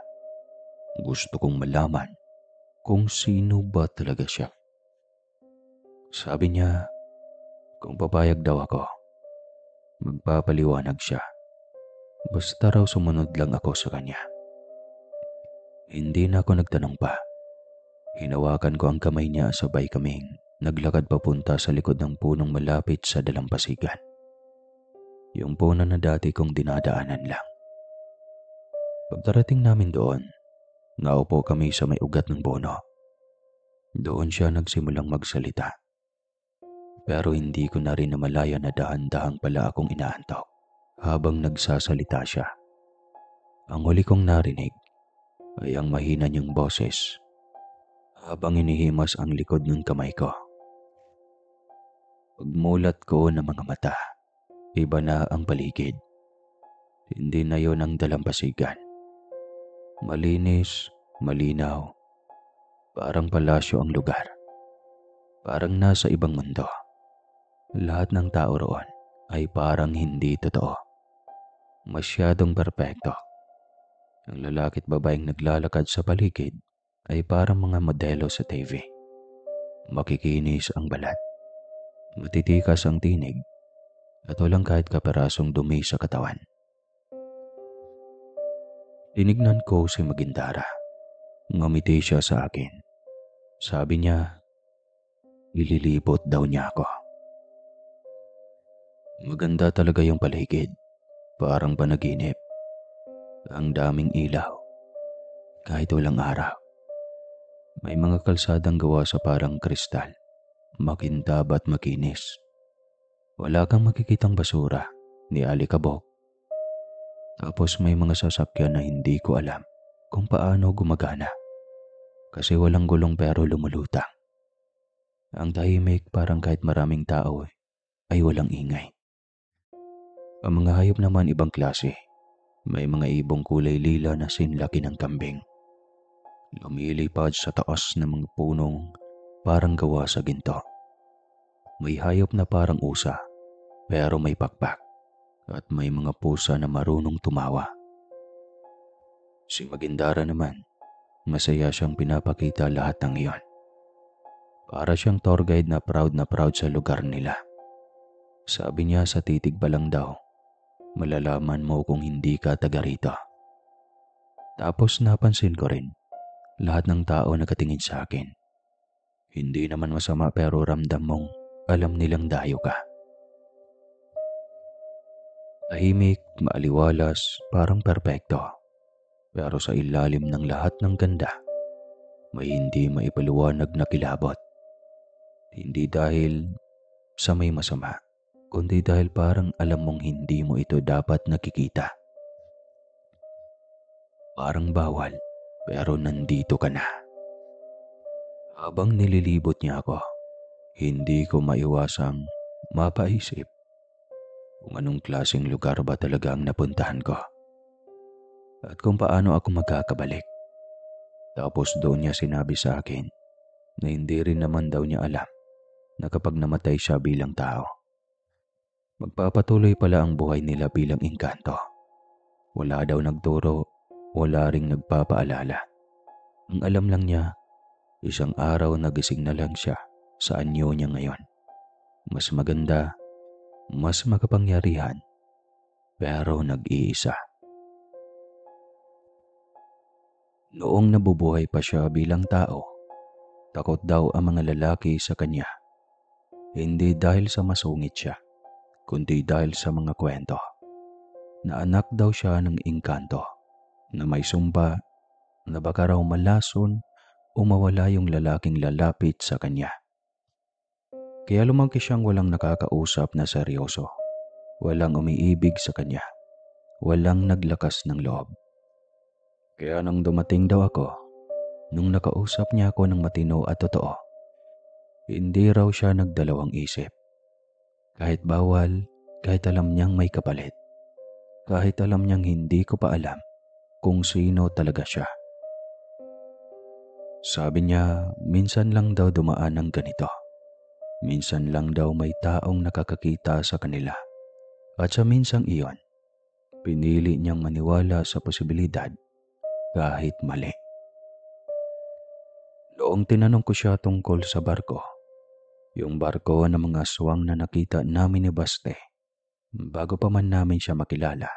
Gusto kong malaman kung sino ba talaga siya. Sabi niya, kung papayag daw ako, magpapaliwanag siya. Basta raw sumunod lang ako sa kanya. Hindi na ako nagtanong pa. Hinawakan ko ang kamay niya sabay kaming naglakad papunta sa likod ng punong malapit sa dalampasigan. Yung puno na dati kong dinadaanan lang. Pagdarating namin doon, naupo kami sa may ugat ng puno. Doon siya nagsimulang magsalita. Pero hindi ko na rin namalaya na dahan-dahang pala akong inaantok habang nagsasalita siya. Ang huli kong narinig ay ang mahina niyang boses habang inihimas ang likod ng kamay ko. Pagmulat ko ng mga mata, iba na ang paligid. Hindi na yon ang dalampasigan. Malinis, malinaw. Parang palasyo ang lugar. Parang nasa ibang mundo. Lahat ng tao roon ay parang hindi totoo. Masyadong perpekto. Ang lalaki at babaeng naglalakad sa paligid ay parang mga modelo sa TV. Makikinis ang balat. Matitikas ang tinig at walang kahit kaperasong dumi sa katawan. Tinignan ko si Magindara. Ngumiti siya sa akin. Sabi niya, ililibot daw niya ako. Maganda talaga yung paligid. Parang panaginip. Ang daming ilaw. Kahit walang araw. May mga kalsadang gawa sa parang kristal. Makintab at makinis. Wala kang makikitang basura ni alikabok. Tapos may mga sasakyan na hindi ko alam kung paano gumagana. Kasi walang gulong pero lumulutang. Ang tahimik parang kahit maraming tao ay walang ingay. Ang mga hayop naman ibang klase. May mga ibong kulay lila na sinlaki ng kambing. Lumilipad sa taas ng mga punong parang gawa sa ginto. May hayop na parang usa pero may pakpak. At may mga pusa na marunong tumawa. Si Magindara naman, masaya siyang pinapakita lahat ng iyon. Para siyang tour guide na proud sa lugar nila. Sabi niya sa titig pa lang daw, malalaman mo kung hindi ka taga rito. Tapos napansin ko rin, lahat ng tao nakatingin sa akin. Hindi naman masama pero ramdam mong alam nilang dayo ka. Tahimik, maaliwalas, parang perpekto. Pero sa ilalim ng lahat ng ganda, may hindi maipaliwanag na kilabot. Hindi dahil sa may masama, kundi dahil parang alam mong hindi mo ito dapat nakikita. Parang bawal, pero nandito ka na. Habang nililibot niya ako, hindi ko maiwasang mapaisip kung anong klaseng lugar ba talaga ang napuntahan ko. At kung paano ako magkakabalik. Tapos doon niya sinabi sa akin na hindi rin naman daw niya alam na kapag namatay siya bilang tao, magpapatuloy pala ang buhay nila bilang engkanto. Wala daw nagturo, wala ring nagpapaalala. Ang alam lang niya, isang araw nagising na lang siya sa anyo niya ngayon. Mas maganda, mas makapangyarihan, pero nag-iisa. Noong nabubuhay pa siya bilang tao, takot daw ang mga lalaki sa kanya. Hindi dahil sa masungit siya, kundi dahil sa mga kwento. Na anak daw siya ng engkanto, na may sumpa, na baka raw malason o mawala yung lalaking lalapit sa kanya. Kaya lumaki siyang walang nakakausap na seryoso, walang umiibig sa kanya, walang naglakas ng loob. Kaya nang dumating daw ako, nung nakausap niya ako ng matino at totoo, hindi raw siya nagdalawang isip. Kahit bawal, kahit alam niyang may kapalit, kahit alam niyang hindi ko pa alam kung sino talaga siya. Sabi niya, minsan lang daw dumaan ng ganito. Minsan lang daw may taong nakakakita sa kanila. At sa minsang iyon, pinili niyang maniwala sa posibilidad kahit mali. Noong tinanong ko siya tungkol sa barko, yung barko ng mga aswang na nakita namin ni Baste, bago pa man namin siya makilala,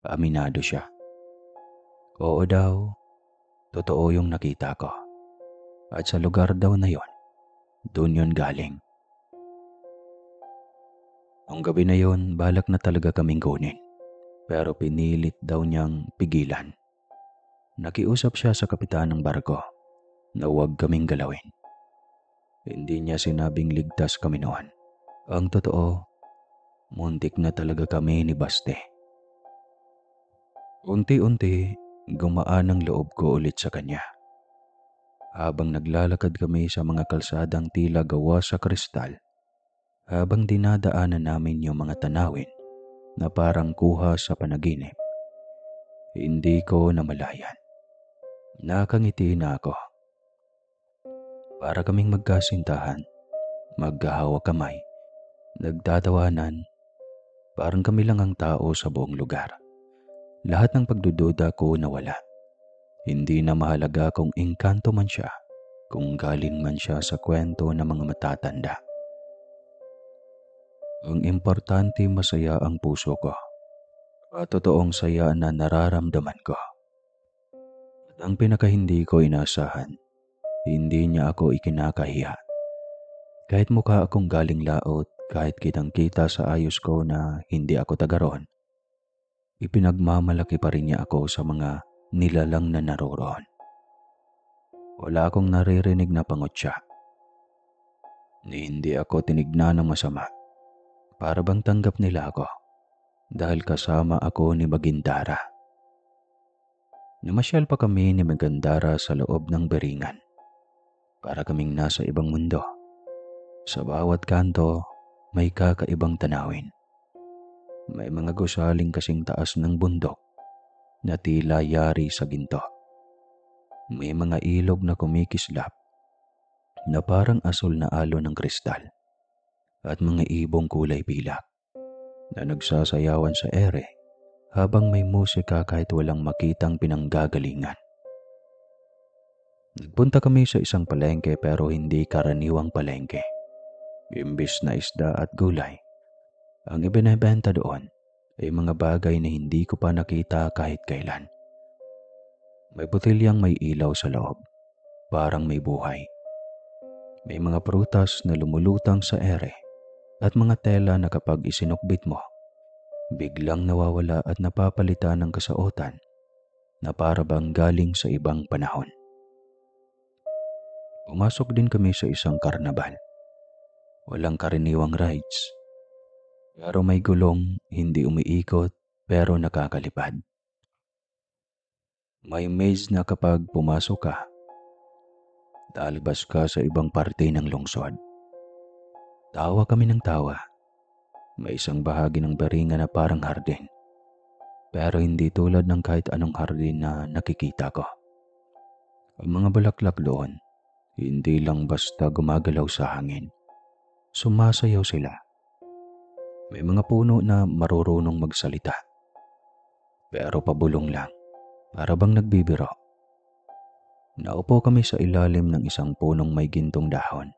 aminado siya. Oo daw, totoo yung nakita ko. At sa lugar daw na yon, doon yun galing. Ang gabi na yon, balak na talaga kaming kunin. Pero pinilit daw niyang pigilan. Nakiusap siya sa kapitan ng barko na huwag kaming galawin. Hindi niya sinabing ligtas kami noon. Ang totoo, muntik na talaga kami ni Baste. Unti-unti, gumaan ang loob ko ulit sa kanya. Habang naglalakad kami sa mga kalsadang tila gawa sa kristal, habang dinadaanan namin yung mga tanawin na parang kuha sa panaginip, hindi ko namalayan. Nakangiti na ako. Para kaming magkasintahan, magkahawak kamay, nagtatawanan, parang kami lang ang tao sa buong lugar. Lahat ng pagdududa ko nawala. Hindi na mahalaga kung engkanto man siya, kung galing man siya sa kwento ng mga matatanda. Ang importante, masaya ang puso ko at totoong saya na nararamdaman ko. At ang pinakahindi ko inaasahan, hindi niya ako ikinakahiya. Kahit mukha akong galing laot, kahit kitang-kita sa ayos ko na hindi ako taga roon, ipinagmamalaki pa rin niya ako sa mga nilalang na naroroon. Wala akong naririnig na pangutya. Hindi ako tinignan ng masama. Para bang tanggap nila ako dahil kasama ako ni Magindara. Namasyal pa kami ni Magandara sa loob ng beringan. Para kaming nasa ibang mundo. Sa bawat kanto, may kakaibang tanawin. May mga gusaling kasing taas ng bundok na tila yari sa ginto. May mga ilog na kumikislap na parang asul na alon ng kristal at mga ibong kulay pilak na nagsasayawan sa ere habang may musika kahit walang makitang pinanggagalingan. Nagpunta kami sa isang palengke pero hindi karaniwang palengke. Imbis na isda at gulay, ang ibinebenta doon ay mga bagay na hindi ko pa nakita kahit kailan. May botilyang may ilaw sa loob, parang may buhay. May mga prutas na lumulutang sa ere at mga tela na kapag isinukbit mo, biglang nawawala at napapalitan ng kasuotan na para bang galing sa ibang panahon. Pumasok din kami sa isang karnabal. Walang karaniwang rides, pero may gulong, hindi umiikot pero nakakalipad. May maze na kapag pumasok ka, talbas ka sa ibang parte ng lungsod. Tawa kami ng tawa. May isang bahagi ng beringan na parang hardin, pero hindi tulad ng kahit anong hardin na nakikita ko. Ang mga bulaklak doon, hindi lang basta gumagalaw sa hangin. Sumasayaw sila. May mga puno na marurunong magsalita, pero pabulong lang. Para bang nagbibiro. Naupo kami sa ilalim ng isang punong may gintong dahon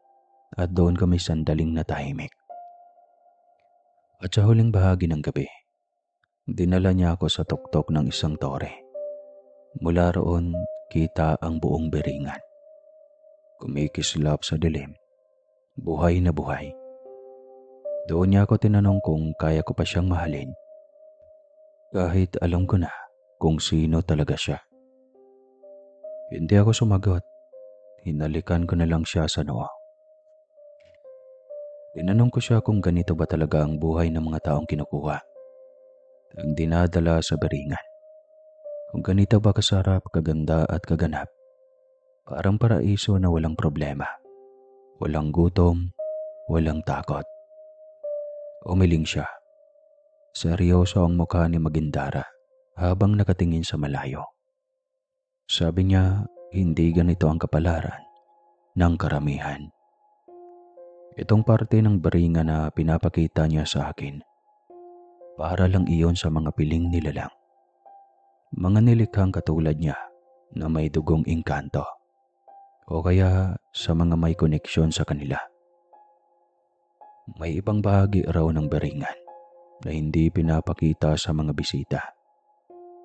at doon kami sandaling natahimik. At sa huling bahagi ng gabi, dinala niya ako sa tuktok ng isang tore. Mula roon, kita ang buong beringan. Kumikislap sa dilim, buhay na buhay. Doon niya ako tinanong kung kaya ko pa siyang mahalin. Kahit alam ko na kung sino talaga siya. Hindi ako sumagot. Hinalikan ko na lang siya sa noo. Tinanong ko siya kung ganito ba talaga ang buhay ng mga taong kinukuha, ang dinadala sa beringan. Kung ganito ba kasarap, kaganda at kaganap, parang paraiso na walang problema, walang gutom, walang takot. Umiling siya. Seryoso ang mukha ni Magindara habang nakatingin sa malayo. Sabi niya, hindi ganito ang kapalaran ng karamihan. Itong parte ng baringa na pinapakita niya sa akin, para lang iyon sa mga piling nilalang. Mga nilikhang katulad niya na may dugong engkanto o kaya sa mga may koneksyon sa kanila. May ibang bahagi raw ng baringan na hindi pinapakita sa mga bisita.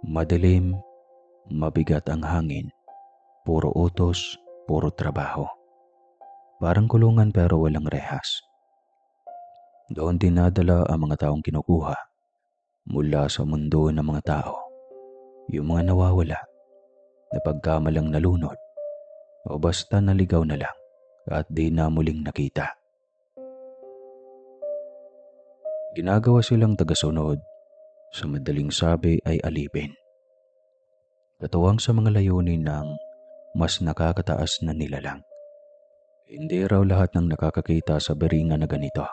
Madilim, mabigat ang hangin, puro utos, puro trabaho. Parang kulungan pero walang rehas. Doon dinadala ang mga taong kinukuha mula sa mundo ng mga tao. Yung mga nawawala, napagkamalang nalunod, o basta naligaw na lang at di na muling nakita. Ginagawa silang tagasunod, sa madaling sabi ay alipin. Katuwang sa mga layunin ng mas nakakataas na nilalang. Hindi raw lahat ng nakakakita sa beringa na ganito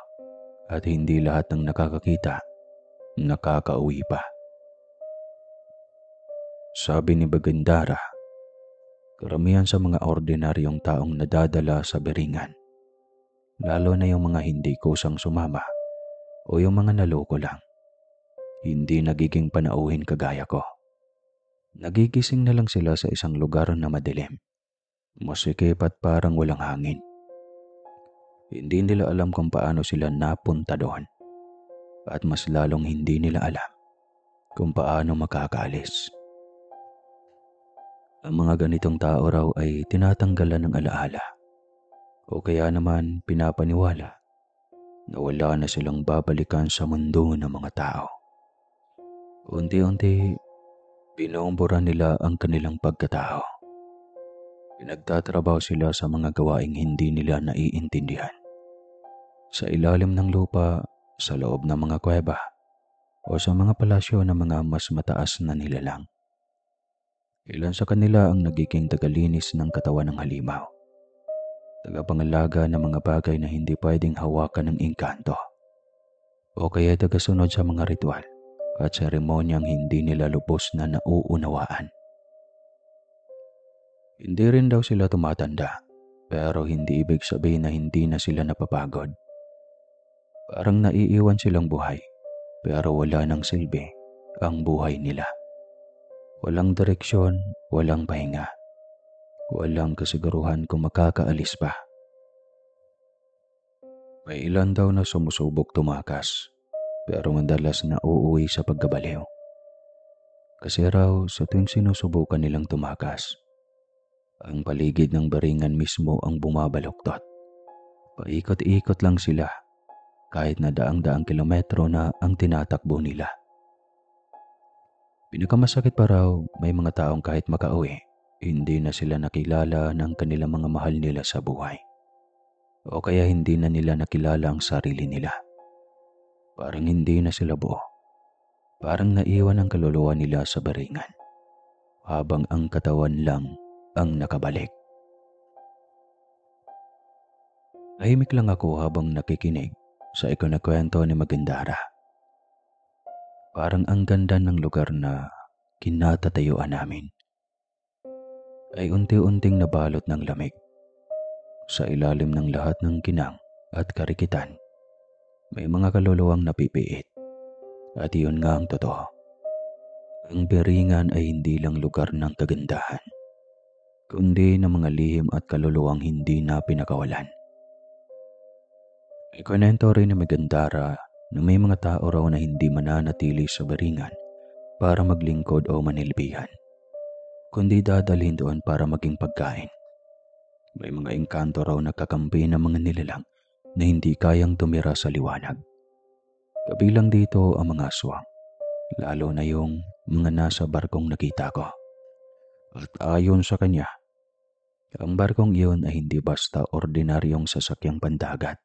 at hindi lahat ng nakakakita nakakauwi pa. Sabi ni Bagandara, karamihan sa mga ordinaryong taong nadadala sa beringan, lalo na yung mga hindi kusang sumama o yung mga naloko lang, hindi nagiging panauhin kagaya ko. Nagigising na lang sila sa isang lugar na madilim, masikip at parang walang hangin. Hindi nila alam kung paano sila napunta doon at mas lalong hindi nila alam kung paano makakaalis. Ang mga ganitong tao raw ay tinatanggalan ng alaala o kaya naman pinapaniwala na wala na silang babalikan sa mundo ng mga tao. Unti-unti, binumbura nila ang kanilang pagkatao. Pinagtatrabaho sila sa mga gawaing hindi nila naiintindihan. Sa ilalim ng lupa, sa loob ng mga kuweba, o sa mga palasyo ng mga mas mataas na nilalang. Ilan sa kanila ang nagiging tagalinis ng katawan ng halimaw, tagapangalaga ng mga bagay na hindi pwedeng hawakan ng engkanto, o kaya tagasunod sa mga ritual at seremonyang hindi nila lubos na nauunawaan. Hindi rin daw sila tumatanda, pero hindi ibig sabihin na hindi na sila napapagod. Parang naiiwan silang buhay, pero wala nang silbi ang buhay nila. Walang direksyon, walang pahinga, walang kasiguruhan kung makakaalis pa. May ilan daw na sumusubok tumakas, pero madalas na uuwi sa pagkabaliw. Kasi raw sa tuwing sinusubukan nilang tumakas, ang paligid ng baringan mismo ang bumabaluktot. Paikot-ikot lang sila kahit na daang-daang kilometro na ang tinatakbo nila. Pinakamasakit pa raw, may mga taong kahit makauwi, hindi na sila nakilala ng kanilang mga mahal nila sa buhay. O kaya hindi na nila nakilala ang sarili nila. Parang hindi na sila buo. Parang naiwan ang kaluluwa nila sa baringan, habang ang katawan lang ang nakabalik. Tahimik lang ako habang nakikinig sa ikinakwento ni Magandara. Parang ang ganda ng lugar na kinatatayuan namin ay unti-unting nabalot ng lamig. Sa ilalim ng lahat ng kinang at karikitan, may mga kaluluwang napipiit. At iyon nga ang totoo. Ang beringan ay hindi lang lugar ng kagandahan, kundi ng mga lihim at kaluluwang hindi na pinakawalan. Ikwento rin ni Magandara na may mga tao raw na hindi mananatili sa beringan para maglingkod o manilbihan, kundi dadalhin doon para maging pagkain. May mga engkanto raw na kakampi ng mga nilalang na hindi kayang tumira sa liwanag. Kabilang dito ang mga aswang, lalo na yung mga nasa barkong nakita ko. At ayon sa kanya, ang barkong iyon ay hindi basta ordinaryong sasakyang pandagat.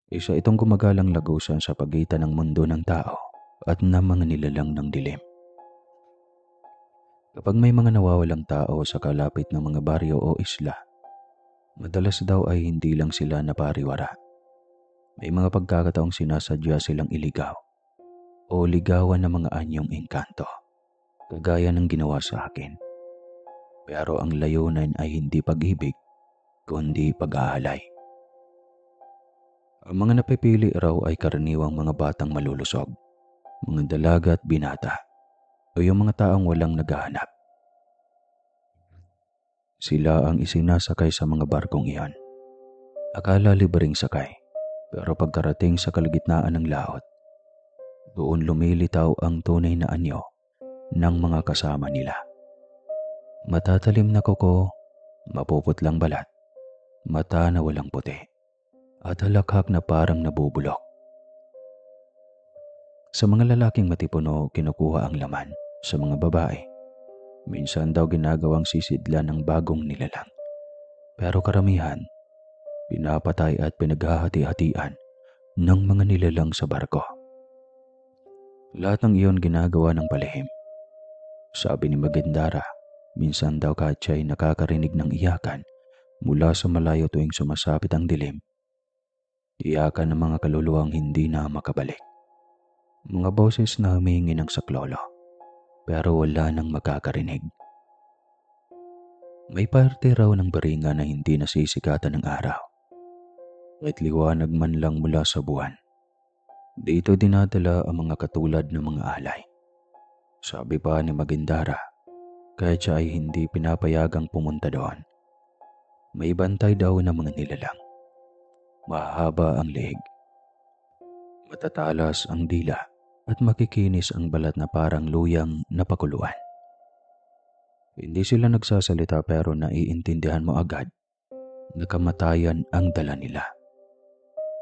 Isa itong gumagalang lagusan sa pagitan ng mundo ng tao at ng mga nilalang ng dilim. Kapag may mga nawawalang tao sa kalapit ng mga baryo o isla, madalas daw ay hindi lang sila napariwara. May mga pagkakataong sinasadya silang iligaw o ligawan ng mga anyong engkanto, kagaya ng ginawa sa akin. Pero ang layunan ay hindi pag-ibig, kundi pag-aalay. Ang mga napipili raw ay karaniwang mga batang malulusog, mga dalaga at binata, o yung mga taong walang naghahanap. Sila ang isinasakay sa mga barkong iyon. Akala libreng sakay, pero pagkarating sa kalagitnaan ng laot, doon lumilitaw ang tunay na anyo ng mga kasama nila. Matatalim na kuko, mapuputlang balat, mata na walang puti, at halakhak na parang nabubulok. Sa mga lalaking matipuno, kinukuha ang laman. Sa mga babae, minsan daw ginagawang sisidlan ng bagong nilalang. Pero karamihan, pinapatay at pinaghahati-hatian ng mga nilalang sa barko. Lahat ng iyon ginagawa ng palihim. Sabi ni Magindara, minsan daw Katya ay nakakarinig ng iyakan mula sa malayo tuwing sumasapit ang dilim. Iyakan ng mga kaluluwang hindi na makabalik. Mga boses na humihingi ng saklolo, pero wala nang makakarinig. May parte raw ng baringa na hindi nasisikatan ng araw, at liwanag man lang mula sa buwan. Dito dinadala ang mga katulad ng mga alay. Sabi pa ni Magindara, kahit siya ay hindi pinapayagang pumunta doon. May bantay daw ng mga nilalang. Mahaba ang leeg, matatalas ang dila, at makikinis ang balat na parang luyang napakuluan. Hindi sila nagsasalita pero naiintindihan mo agad na kamatayan ang dala nila.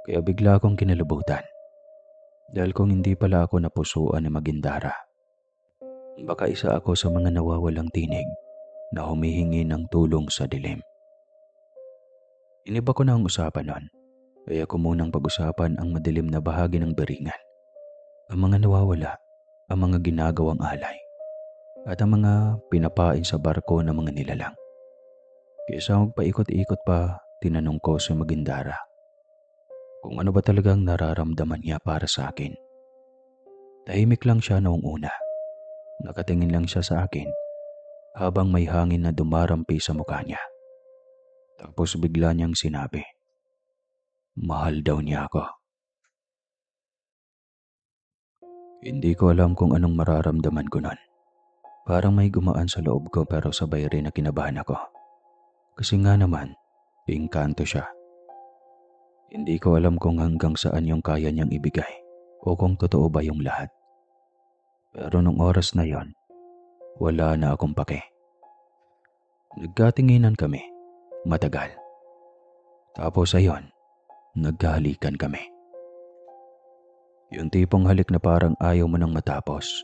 Kaya bigla akong kinalabutan dahil kung hindi pala ako napusuan ni Magindara, baka isa ako sa mga nawawalang tinig na humihingi ng tulong sa dilim. Iniba ko na ang usapan nun, kaya ko munang pag-usapan ang madilim na bahagi ng beringan. Ang mga nawawala, ang mga ginagawang alay, at ang mga pinapain sa barko ng mga nilalang. Kaysa magpaikot-ikot pa, tinanong ko si Magindara kung ano ba talagang nararamdaman niya para sa akin. Tahimik lang siya noong una. Nakatingin lang siya sa akin habang may hangin na dumarampi sa mukha niya. Tapos bigla niyang sinabi, mahal daw niya ako. Hindi ko alam kung anong mararamdaman ko nun. Parang may gumaan sa loob ko pero sabay rin na kinabahan ako. Kasi nga naman, engkanto siya. Hindi ko alam kung hanggang saan yung kaya niyang ibigay o kung totoo ba yung lahat. Pero nung oras na yon, wala na akong pake. Nagkatinginan kami, matagal. Tapos ayon, nagkahalikan kami. Yung tipong halik na parang ayaw mo nang matapos.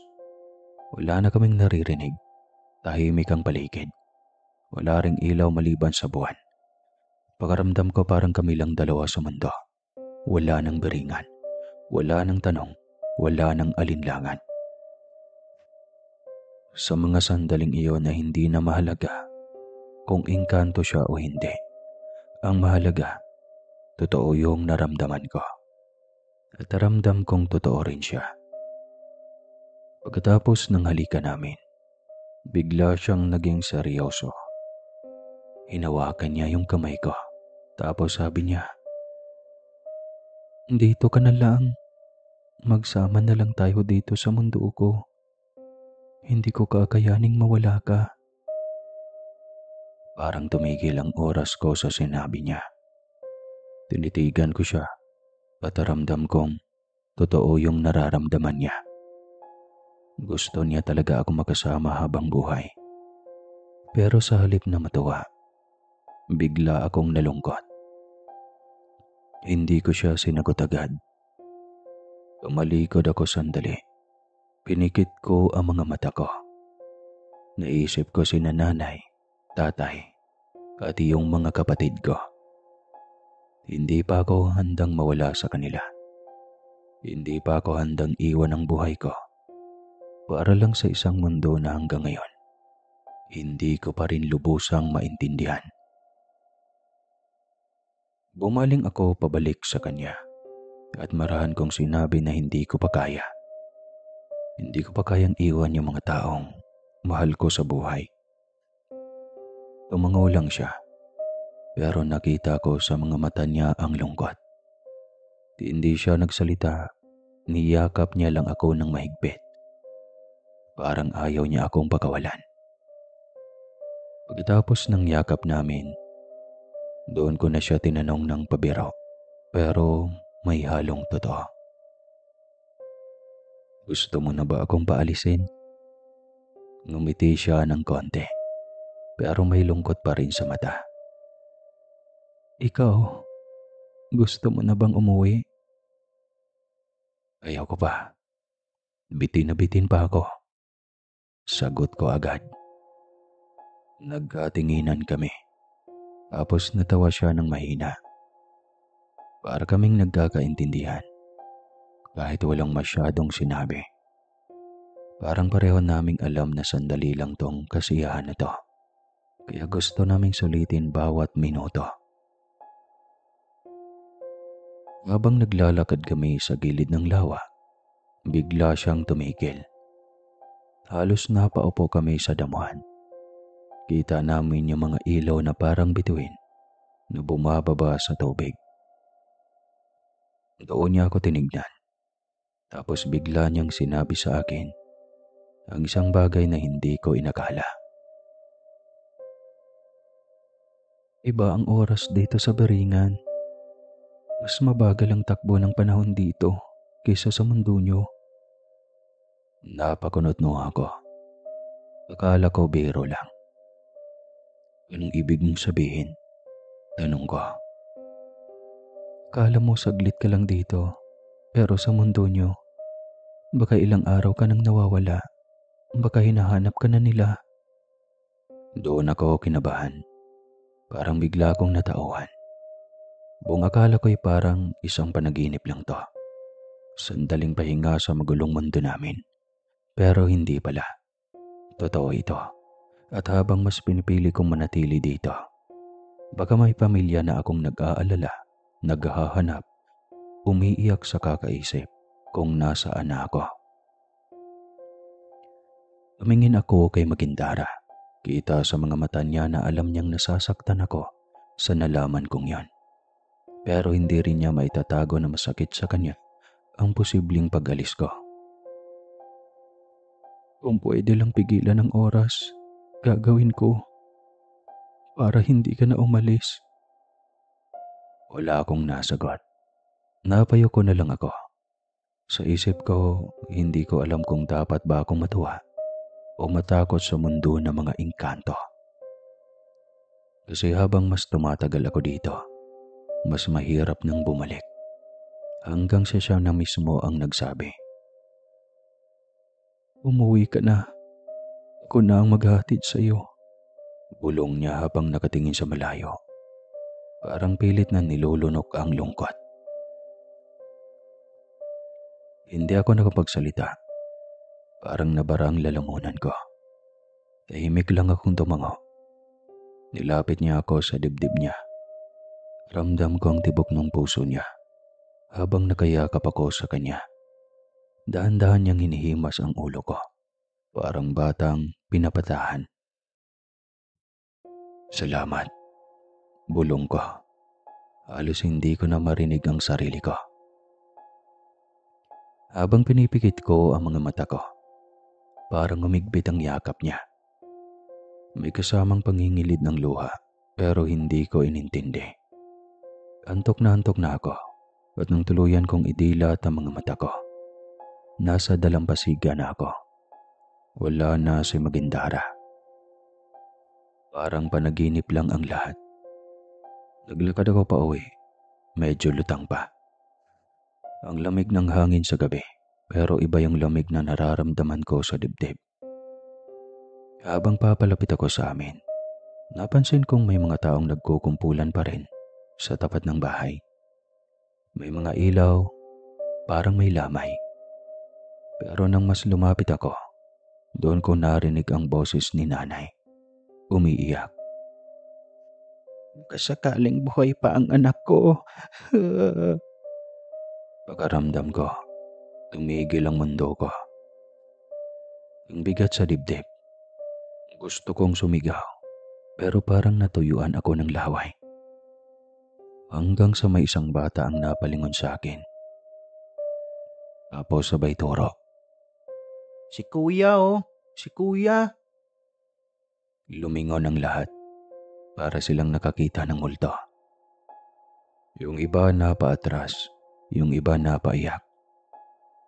Wala na kaming naririnig. Tahimik ang paligid. Wala ring ilaw maliban sa buwan. Pakaramdam ko parang kami lang dalawa sa mundo. Wala nang beringan. Wala nang tanong. Wala nang alinlangan. Sa mga sandaling iyon na hindi na mahalaga kung engkanto siya o hindi. Ang mahalaga, totoo yung naramdaman ko. At naramdam kong totoo rin siya. Pagkatapos ng halikan namin, bigla siyang naging seryoso. Hinawakan niya yung kamay ko. Tapos sabi niya, dito ka na lang. Magsama na lang tayo dito sa mundo ko. Hindi ko kakayaning mawala ka. Parang tumigil ang oras ko sa sinabi niya. Tinitigan ko siya at ramdam kong totoo yung nararamdaman niya. Gusto niya talaga ako makasama habang buhay. Pero sa halip na matuwa, bigla akong nalungkot. Hindi ko siya sinagot agad. Tumalikod ako sandali. Pinikit ko ang mga mata ko. Naisip ko sina nanay, tatay, at yung mga kapatid ko. Hindi pa ako handang mawala sa kanila. Hindi pa ako handang iwan ang buhay ko para lang sa isang mundo na hanggang ngayon hindi ko pa rin lubusang maintindihan. Bumaling ako pabalik sa kanya at marahan kong sinabi na hindi ko pa kaya. Hindi ko pa kayang iwan yung mga taong mahal ko sa buhay. Tumango lang siya pero nakita ko sa mga mata niya ang lungkot. Hindi siya nagsalita, niyakap niya lang ako ng mahigpit. Parang ayaw niya akong pakawalan. Pagkatapos ng yakap namin, doon ko na siya tinanong ng pabiro pero may halong totoo. Gusto mo na ba akong paalisin? Ngumiti siya ng konti pero may lungkot pa rin sa mata. Ikaw, gusto mo na bang umuwi? Ayaw ko pa. Bitin na bitin pa ako. Sagot ko agad. Nagkatinginan kami. Tapos natawa siya ng mahina. Para kaming nagkakaintindihan. Kahit walang masyadong sinabi. Parang pareho naming alam na sandali lang tong kasiyahan na to. Kaya gusto naming sulitin bawat minuto. Habang naglalakad kami sa gilid ng lawa, bigla siyang tumigil. Halos napaupo kami sa damuhan. Kita namin yung mga ilaw na parang bituin na bumababa sa tubig. Doon niya ako tinignan. Tapos bigla niyang sinabi sa akin ang isang bagay na hindi ko inakala. Iba ang oras dito sa Beringan. Mas mabagal ang takbo ng panahon dito kaysa sa mundo niyo. Napakunot mo ako. Akala ko biro lang. Anong ibig mong sabihin? Tanong ko. Akala mo saglit ka lang dito, pero sa mundo niyo, baka ilang araw ka nang nawawala. Baka hinahanap ka na nila. Doon ako kinabahan. Parang bigla akong natauhan. Buong akala ko'y parang isang panaginip lang to. Sandaling pahinga sa magulong mundo namin. Pero hindi pala. Totoo ito. At habang mas pinipili kong manatili dito, baka may pamilya na akong nag-aalala, naghahanap, umiiyak sa kakaisip kung nasaan na ako. Tumingin ako kay Magindara. Kita sa mga mata niya na alam niyang nasasaktan ako sa nalaman kong yon. Pero hindi rin niya maitatago na masakit sa kanya ang posibleng pag-alis ko. Kung pwede lang pigilan ng oras, gagawin ko para hindi ka na umalis. Wala akong nasagot. Napayo ko na lang ako. Sa isip ko, hindi ko alam kung dapat ba akong matuwa o matakot sa mundo ng mga engkanto. Kasi habang mas tumatagal ako dito, mas mahirap nang bumalik. Hanggang siya na mismo ang nagsabi. Umuwi ka na. Ako na ang maghatid sa iyo. Bulong niya habang nakatingin sa malayo. Parang pilit na nilulunok ang lungkot. Hindi ako nakapagsalita. Parang nabara ang lalamunan ko. Tahimik lang akong tumango. Nilapit niya ako sa dibdib niya. Ramdam ko ang tibok ng puso niya habang nakayakap ako sa kanya. Dahan-dahan niyang hinihimas ang ulo ko. Parang batang pinapatahan. Salamat. Bulong ko. Halos hindi ko na marinig ang sarili ko. Habang pinipikit ko ang mga mata ko, parang umigpit ang yakap niya. May kasamang pangingilid ng luha pero hindi ko inintindi. Antok na ako at nang tuluyan kong idilat ang mga mata ko, nasa dalampasigan na ako. Wala na si Magindara. Parang panaginip lang ang lahat. Naglakad ako pa uwi. Medyo lutang pa. Ang lamig ng hangin sa gabi, pero iba yung lamig na nararamdaman ko sa dibdib. Habang papalapit ako sa amin, napansin kong may mga taong nagkukumpulan pa rin sa tapat ng bahay. May mga ilaw, parang may lamay. Pero nang mas lumapit ako, doon ko narinig ang boses ni nanay. Umiiyak. Kasakaling buhay pa ang anak ko. Pagkaramdam ko, tumigil ang mundo ko. Ang bigat sa dibdib. Gusto kong sumigaw, pero parang natuyuan ako ng laway. Hanggang sa may isang bata ang napalingon sa akin. Tapos sabay turo. Si kuya oh, si kuya. Lumingon ang lahat para silang nakakita ng multo. Yung iba napaatras, yung iba napaiyak.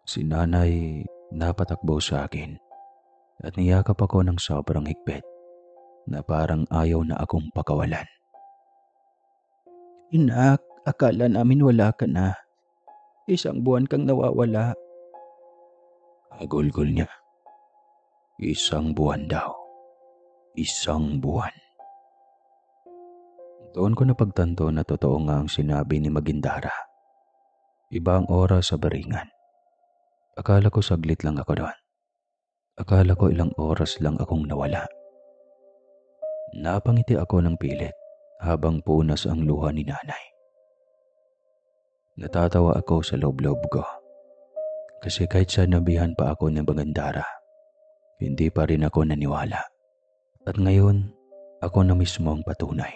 Si nanay napatakbo sa akin at niyakap ako ng sobrang higpit na parang ayaw na akong pakawalan. Inak, akala namin wala ka na. Isang buwan kang nawawala. Agulgol niya. Isang buwan daw. Isang buwan. Doon ko napagtanto na totoo nga ang sinabi ni Magindara. Iba ang oras sa baringan. Akala ko saglit lang ako doon. Akala ko ilang oras lang akong nawala. Napangiti ako ng pilit habang punas ang luha ni nanay. Natatawa ako sa loob-loob ko. Kasi kahit sanabihan pa ako ng Magindara, hindi pa rin ako naniwala. At ngayon, ako na mismo ang patunay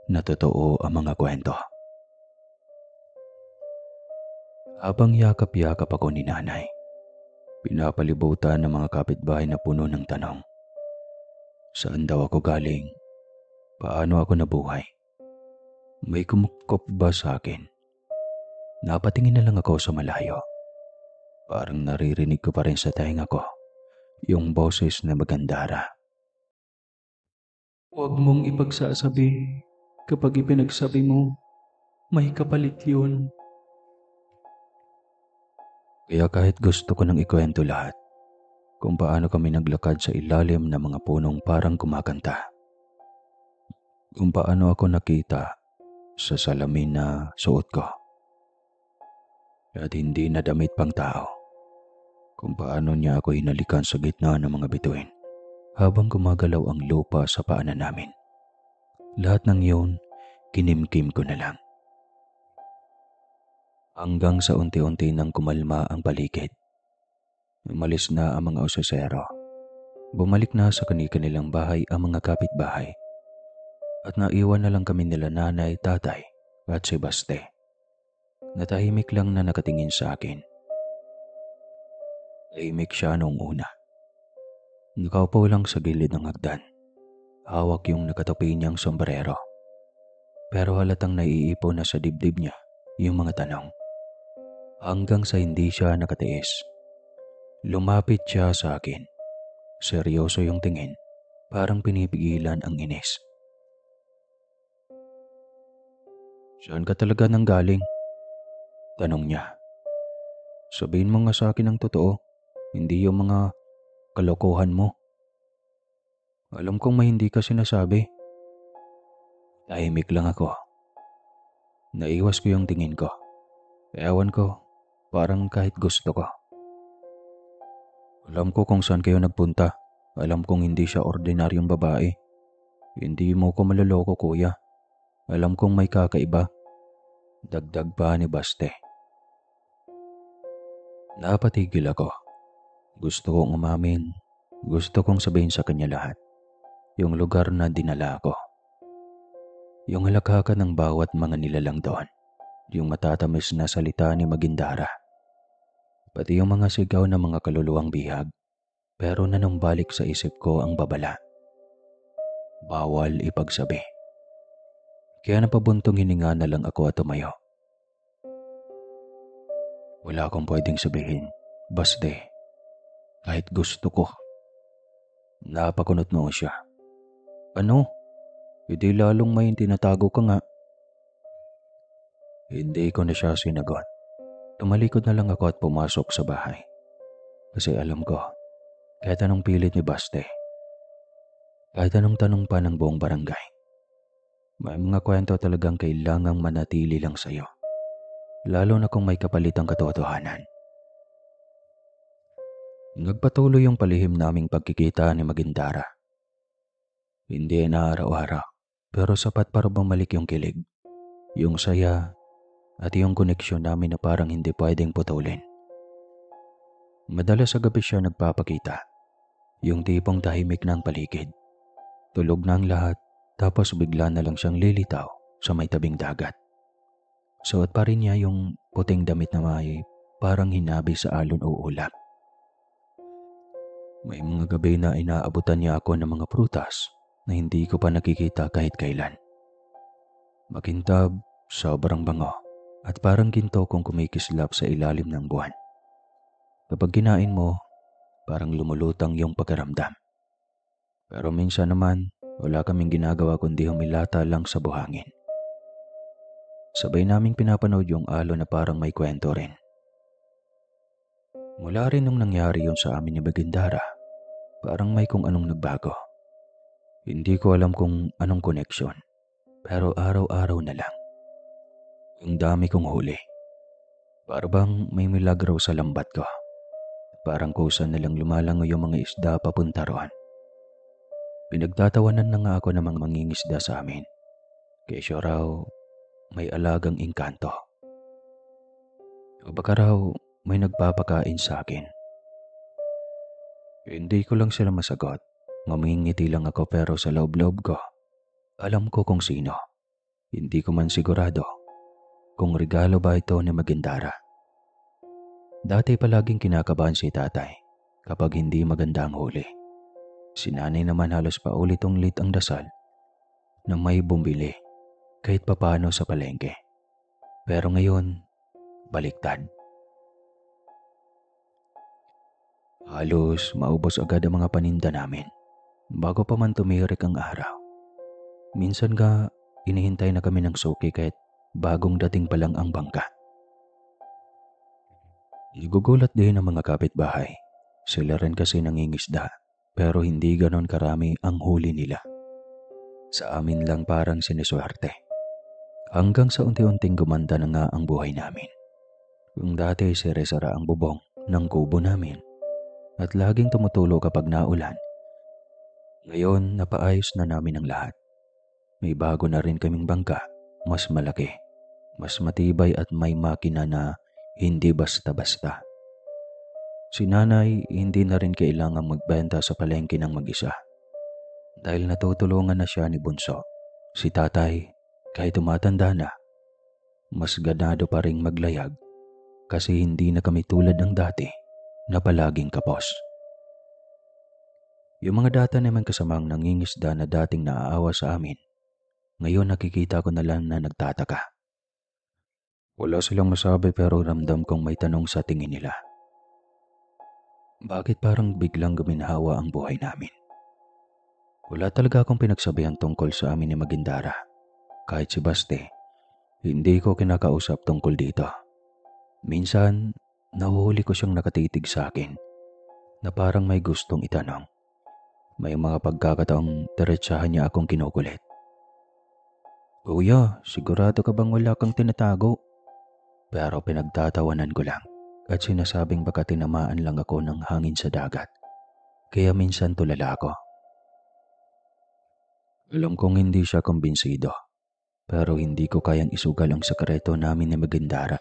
na totoo ang mga kwento. Habang yakap-yakap ako ni nanay, pinapalibutan ng mga kapitbahay na puno ng tanong. Saan daw ako galing? Paano ako nabuhay? May kumukop ba sa akin? Napatingin na lang ako sa malayo. Parang naririnig ko pa rin sa tainga ko yung boses na Magandara. Huwag mong ipagsasabi. Kapag ipinagsabi mo, may kapalit yun. Kaya kahit gusto ko nang ikwento lahat, kung paano kami naglakad sa ilalim ng mga punong parang kumakanta. Kung paano ako nakita sa salamin na suot ko. At hindi na damit pang tao. Kung paano niya ako hinalikan sa gitna ng mga bituin habang gumagalaw ang lupa sa paanan namin. Lahat ng yun, kinimkim ko na lang. Hanggang sa unti-unti nang kumalma ang paligid. Umalis na ang mga osesero. Bumalik na sa kani-kanilang bahay ang mga kapitbahay. At naiwan na lang kami nila nanay, tatay at si Baste. Natahimik lang na nakatingin sa akin. Tahimik siya noong una. Nakaupo lang sa gilid ng hagdan. Hawak yung nakatupi niyang sombrero. Pero halatang naiipon na sa dibdib niya yung mga tanong. Hanggang sa hindi siya nakatiis. Lumapit siya sa akin. Seryoso yung tingin, parang pinipigilan ang inis. Saan ka talaga nanggaling? Tanong niya. Sabihin mo nga sa akin ang totoo, hindi yung mga kalokohan mo. Alam kong may hindi ka sinasabi. Tahimik lang ako. Naiwas ko yung tingin ko. Ewan ko, parang kahit gusto ko. Alam ko kung saan kayo nagpunta. Alam kong hindi siya ordinaryong babae. Hindi mo ko maloloko, kuya. Alam kong may kakaiba. Dagdag pa ni Baste. Napatigil ako. Gusto kong umamin. Gusto kong sabihin sa kanya lahat. Yung lugar na dinala ko. Yung halakhakan ng bawat mga nilalang doon. Yung matatamis na salita ni Magindara. Pati yung mga sigaw ng mga kaluluwang bihag. Pero nanumbalik sa isip ko ang babala. Bawal ipagsabi. Kaya napabuntong hininga na lang ako at tumayo. Wala akong pwedeng sabihin. Baste. Kahit gusto ko. Napakunot noo siya. Ano? Hindi lalong may tinatago ka nga. Hindi ko na siya sinagot. Tumalikod na lang ako at pumasok sa bahay. Kasi alam ko, kahit anong pilit ni Baste, kahit anong tanong pa ng buong barangay, May mga kwento talagang kailangang manatili lang sa'yo, lalo na kung may kapalitang katotohanan. Nagpatuloy yung palihim naming pagkikita ni Magindara. Hindi na araw-araw, pero sapat para bumalik yung kilig, yung saya, at yung koneksyon namin na parang hindi pwedeng putulin. Madalas sa gabi siya nagpapakita, yung tipong tahimik ng paligid. Tulog na ang lahat, tapos bigla na lang siyang lilitaw sa may tabing dagat. Suot pa rin niya yung puting damit na may parang hinabi sa alon o ulap. May mga gabi na inaabutan niya ako ng mga prutas na hindi ko pa nakikita kahit kailan. Makintab, sobrang bango, at parang ginto kung kumikislap sa ilalim ng buwan. Kapag kinain mo, parang lumulutang yung pakiramdam. Pero minsan naman, wala kaming ginagawa kundi humilata lang sa buhangin. Sabay naming pinapanood yung alon na parang may kwento rin. Mula rin nung nangyari yun sa amin ni Bagindara, parang may kung anong nagbago. Hindi ko alam kung anong koneksyon, pero araw-araw na lang. Ang dami kong huli. Para bang may milagro sa lambat ko. Parang kusa na lang lumalangoy yung mga isda papunta roon. Pinagtatawanan na nga ako ng mga mangingisda sa amin. Kesyo raw may alagang engkanto. O baka raw may nagpapakain sa akin. Hindi ko lang sila masagot. Ngumingiti lang ako pero sa loob-loob ko, alam ko kung sino. Hindi ko man sigurado kung regalo ba ito ni Magindara. Dati palaging kinakabahan si tatay kapag hindi maganda ang huli. Si nanay naman halos paulit-ulit ang dasal na may bumili kahit papano sa palengke. Pero ngayon, baliktad. Halos maubos agad ang mga paninda namin bago pa man tumirik ang araw. Minsan nga, inihintay na kami ng suki kahit bagong dating pa lang ang bangka. Nagugulat din ang mga kapitbahay. Sila rin kasi nangingisda pero hindi ganon karami ang huli nila. Sa amin lang parang siniswerte. Hanggang sa unti-unting gumanda na nga ang buhay namin. Kung dati sere-sara ang bubong ng kubo namin at laging tumutulo kapag naulan, ngayon napaayos na namin ang lahat. May bago na rin kaming bangka, mas malaki, mas matibay at may makina na hindi basta-basta. Si nanay hindi na rin kailangang magbenta sa palengke ng mag-isa. Dahil natutulungan na siya ni Bunso. Si tatay, kahit tumatanda na, mas ganado pa ring maglayag kasi hindi na kami tulad ng dati na palaging kapos. Yung mga data naman kasamang nangingisda na dating naaawa sa amin, ngayon nakikita ko na lang na nagtataka. Wala silang masabi pero ramdam kong may tanong sa tingin nila. Bakit parang biglang guminhawa ang buhay namin? Wala talaga akong pinagsabihan tungkol sa amin ni Magindara. Kahit si Baste, hindi ko kinakausap tungkol dito. Minsan, nahuhuli ko siyang nakatitig sa akin na parang may gustong itanong. May mga pagkakataong diretsahan niya akong kinukulit. Kuya, sigurado ka bang wala kang tinatago? Pero pinagtatawanan ko lang at sinasabing baka tinamaan lang ako ng hangin sa dagat. Kaya minsan tulala ako. Alam kong hindi siya kumbinsido, pero hindi ko kayang isugal ang sekreto namin ni Magindara.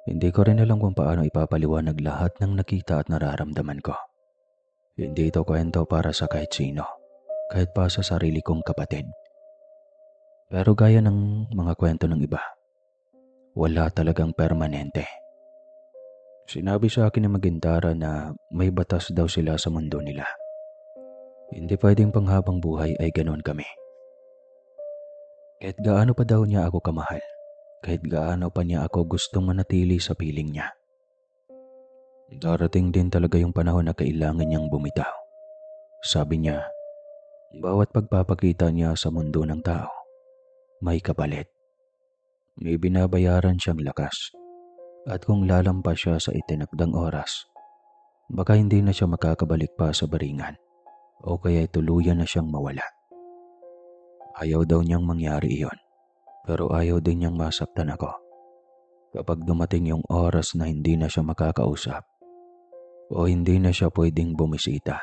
Hindi ko rin alam kung paano ipapaliwanag lahat ng nakita at nararamdaman ko. Hindi ito kwento para sa kahit sino, kahit pa sa sarili kong kapatid. Pero gaya ng mga kwento ng iba, wala talagang permanente. Sinabi sa akin ni Magindara na may batas daw sila sa mundo nila. Hindi pwedeng panghabang buhay ay ganon kami. Kahit gaano pa daw niya ako kamahal, kahit gaano pa niya ako gustong manatili sa piling niya. Darating din talaga yung panahon na kailangan niyang bumitaw. Sabi niya, bawat pagpapakita niya sa mundo ng tao, may kapalit. May binabayaran siyang lakas. At kung lalampas siya sa itinakdang oras, baka hindi na siya makakabalik pa sa baringan o kaya tuluyan na siyang mawala. Ayaw daw niyang mangyari iyon, pero ayaw din niyang masaktan ako. Kapag dumating yung oras na hindi na siya makakausap o hindi na siya pwedeng bumisita,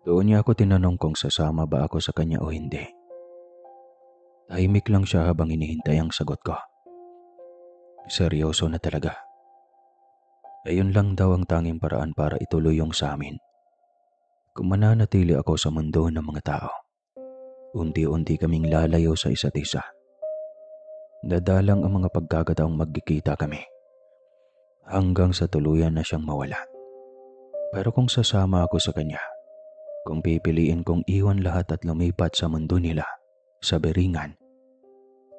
doon niya ako tinanong kung sasama ba ako sa kanya o hindi. Tahimik lang siya habang hinihintay ang sagot ko. Seryoso na talaga. Ayun lang daw ang tanging paraan para ituloy yung sa amin. Kung mananatili ako sa mundo ng mga tao, unti-unti kaming lalayo sa isa't isa. Dadalang ang mga pagkakataong magkikita kami hanggang sa tuluyan na siyang mawala. Pero kung sasama ako sa kanya, kung pipiliin kong iwan lahat at lumipat sa mundo nila, sa Beringan,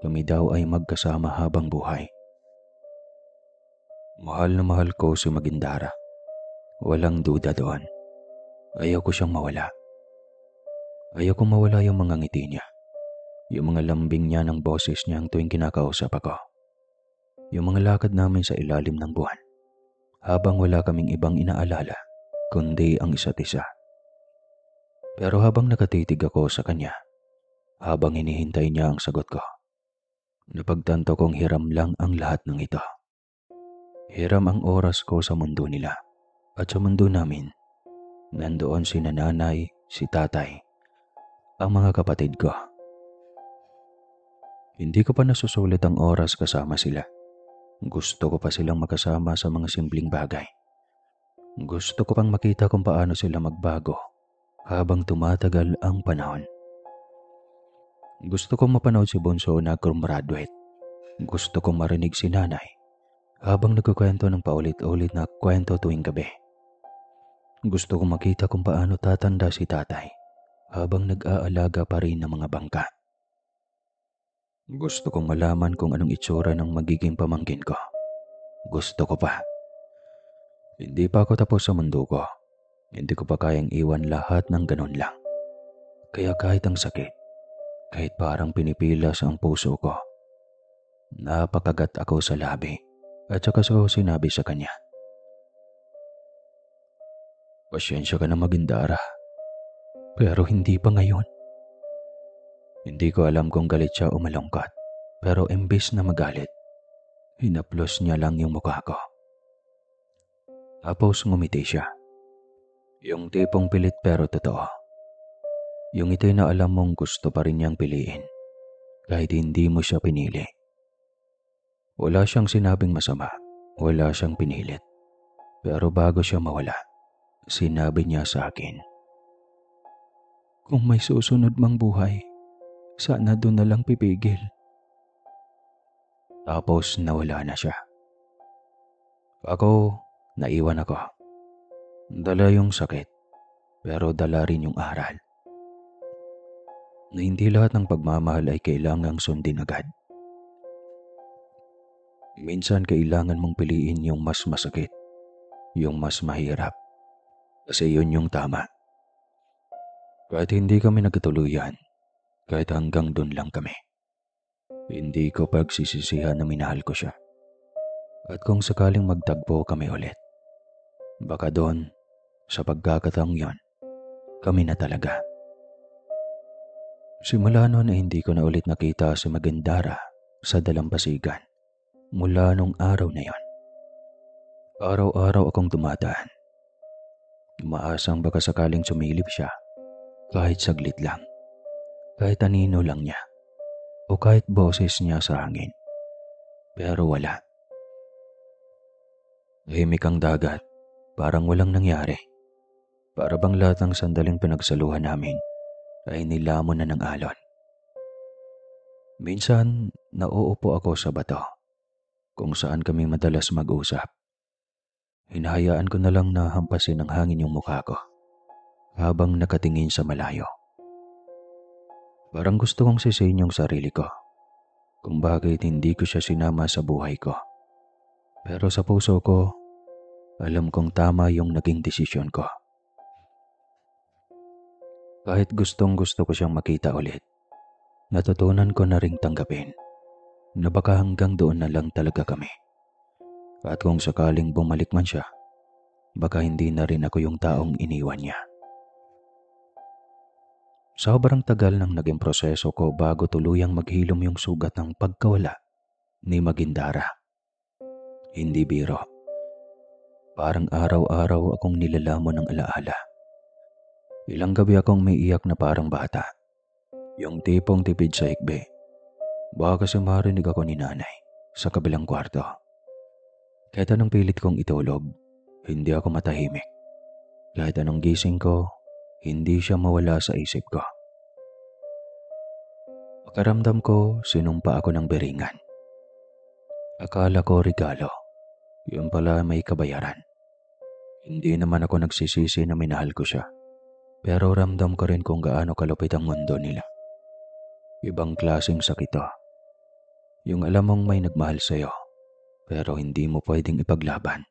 kami daw ay magkasama habang buhay. Mahal na mahal ko si Magindara. Walang duda doon. Ayaw ko siyang mawala. Ayaw kong mawala yung mga ngiti niya. Yung mga lambing niya ng boses niya tuwing kinakausap ako. Yung mga lakad namin sa ilalim ng buwan. Habang wala kaming ibang inaalala, kundi ang isa't isa. Pero habang nakatitig ako sa kanya, habang hinihintay niya ang sagot ko, napagtanto kong hiram lang ang lahat ng ito. Hiram ang oras ko sa mundo nila. At sa mundo namin, nandoon si nanay, si tatay, ang mga kapatid ko. Hindi ko pa nasusulit ang oras kasama sila. Gusto ko pa silang makasama sa mga simpleng bagay. Gusto ko pang makita kung paano sila magbago habang tumatagal ang panahon. Gusto kong mapanood si Bunso na gumraduate. Gusto kong marinig si nanay habang nagkukwento ng paulit-ulit na kwento tuwing gabi. Gusto kong makita kung paano tatanda si tatay habang nag-aalaga pa rin ng mga bangka. Gusto kong malaman kung anong itsura ng magiging pamangkin ko. Gusto ko pa. Hindi pa ako tapos sa mundo ko. Hindi ko pa kayang iwan lahat ng ganun lang. Kaya kahit ang sakit, kahit parang pinipilas ang puso ko, napakagat ako sa labi at saka ko sinabi sa kanya, "Pasyensya ka na Magindara, pero hindi pa ngayon." Hindi ko alam kung galit siya o malungkot, pero imbes na magalit, hinaplos niya lang yung mukha ko. Tapos ngumiti siya. Yung tipong pilit pero totoo. Yung ito'y na alam mong gusto pa rin niyang piliin, kahit hindi mo siya pinili. Wala siyang sinabing masama, wala siyang pinilit. Pero bago siya mawala, sinabi niya sa akin, "Kung may susunod mang buhay, sana doon na lang pipigil." Tapos nawala na siya. Ako, naiwan ako. Dala yung sakit, pero dala rin yung aral. Na hindi lahat ng pagmamahal ay kailangang sundin agad. Minsan kailangan mong piliin yung mas masakit, yung mas mahirap. Kasi yun yung tama. Kahit hindi kami nagkatuluyan, kahit hanggang dun lang kami, hindi ko pagsisisihan na minahal ko siya. At kung sakaling magtagpo kami ulit, baka doon, sa pagkakataong yon, kami na talaga. Simula noon ay hindi ko na ulit nakita si Magindara sa dalampasigan. Mula nung araw na yon, araw-araw akong dumadaan. Umaasang baka sakaling sumilip siya, kahit saglit lang, kahit anino lang niya, o kahit boses niya sa hangin. Pero wala. Tahimik ang dagat, parang walang nangyari. Para bang lahat ng sandaling pinagsaluhan namin ay nilamon na ng alon. Minsan, nauupo ako sa bato, kung saan kami madalas mag-usap. Hinahayaan ko na lang na hampasin ng hangin yung mukha ko habang nakatingin sa malayo. Parang gusto kong sisihin yung sarili ko kung bakit hindi ko siya sinama sa buhay ko. Pero sa puso ko, alam kong tama yung naging desisyon ko. Kahit gustong gusto ko siyang makita ulit, natutunan ko na ring tanggapin na baka hanggang doon na lang talaga kami. At kung sakaling bumalik man siya, baka hindi na rin ako yung taong iniwan niya. Sobrang tagal nang naging proseso ko bago tuluyang maghilom yung sugat ng pagkawala ni Magindara. Hindi biro. Parang araw-araw akong nilalamon ng alaala. Ilang gabi akong may iyak na parang bata. Yung tipong tipid sa ikbe. Baka kasi marinig ako ni nanay sa kabilang kwarto. Kahit anong pilit kong itulog, hindi ako matahimik. Kahit anong gising ko, hindi siya mawala sa isip ko. Pakiramdam ko, sinumpa ako ng beringan. Akala ko regalo. Yun pala may kabayaran. Hindi naman ako nagsisisi na minahal ko siya. Pero ramdam ko rin kung gaano kalupit ang mundo nila. Ibang klaseng sakit to. Yung alam mong may nagmahal sa'yo, pero hindi mo pwedeng ipaglaban.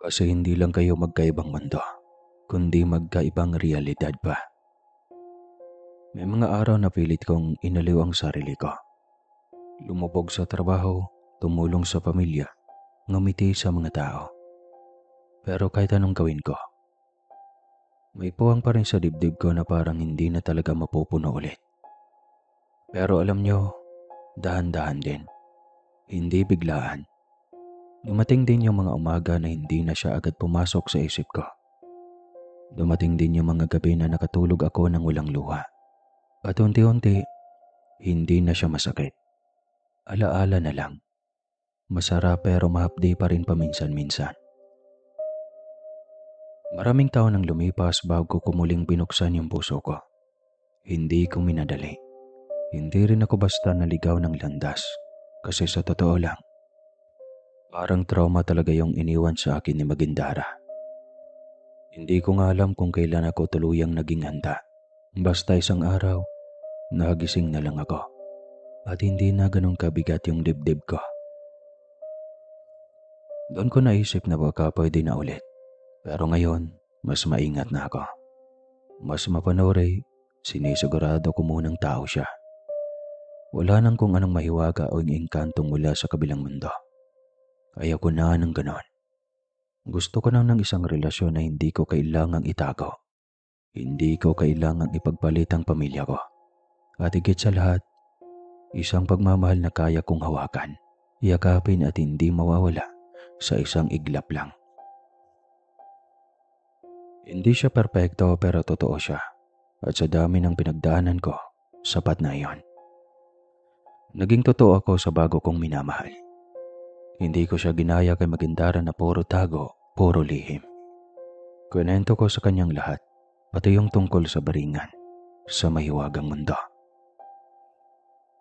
Kasi hindi lang kayo magkaibang mundo, kundi magkaibang realidad pa. May mga araw na pilit kong inaliw ang sarili ko. Lumubog sa trabaho, tumulong sa pamilya, ngumiti sa mga tao. Pero kahit anong gawin ko, may puwang pa rin sa dibdib ko na parang hindi na talaga mapupuno ulit. Pero alam nyo, dahan-dahan din. Hindi biglaan. Dumating din yung mga umaga na hindi na siya agad pumasok sa isip ko. Dumating din yung mga gabi na nakatulog ako ng walang luha. At unti-unti, hindi na siya masakit. Alaala na lang. Masarap pero mahapdi pa rin paminsan-minsan. Maraming taon nang lumipas bago ko muling binuksan yung puso ko. Hindi ko minadali. Hindi rin ako basta naligaw ng landas. Kasi sa totoo lang, parang trauma talaga yung iniwan sa akin ni Magindara. Hindi ko nga alam kung kailan ako tuluyang naging handa. Basta isang araw, nagising na lang ako. At hindi na ganun kabigat yung dibdib ko. Doon ko naisip na baka pwede na ulit. Pero ngayon, mas maingat na ako. Mas mapanuri, sinisigurado ko munang tao siya. Wala nang kung anong mahiwaga o engkantong mula sa kabilang mundo. Ayoko na ng ganon. Gusto ko ng isang relasyon na hindi ko kailangang itago. Hindi ko kailangang ipagpalit ang pamilya ko. At higit sa lahat, isang pagmamahal na kaya kong hawakan, yakapin at hindi mawawala sa isang iglap lang. Hindi siya perpekto pero totoo siya. At sa dami ng pinagdaanan ko, sapat na iyon. Naging totoo ako sa bago kong minamahal. Hindi ko siya ginaya kay Magindara na puro tago, puro lihim. Kwento ko sa kanyang lahat, pati yung tungkol sa baringan, sa mahiwagang mundo.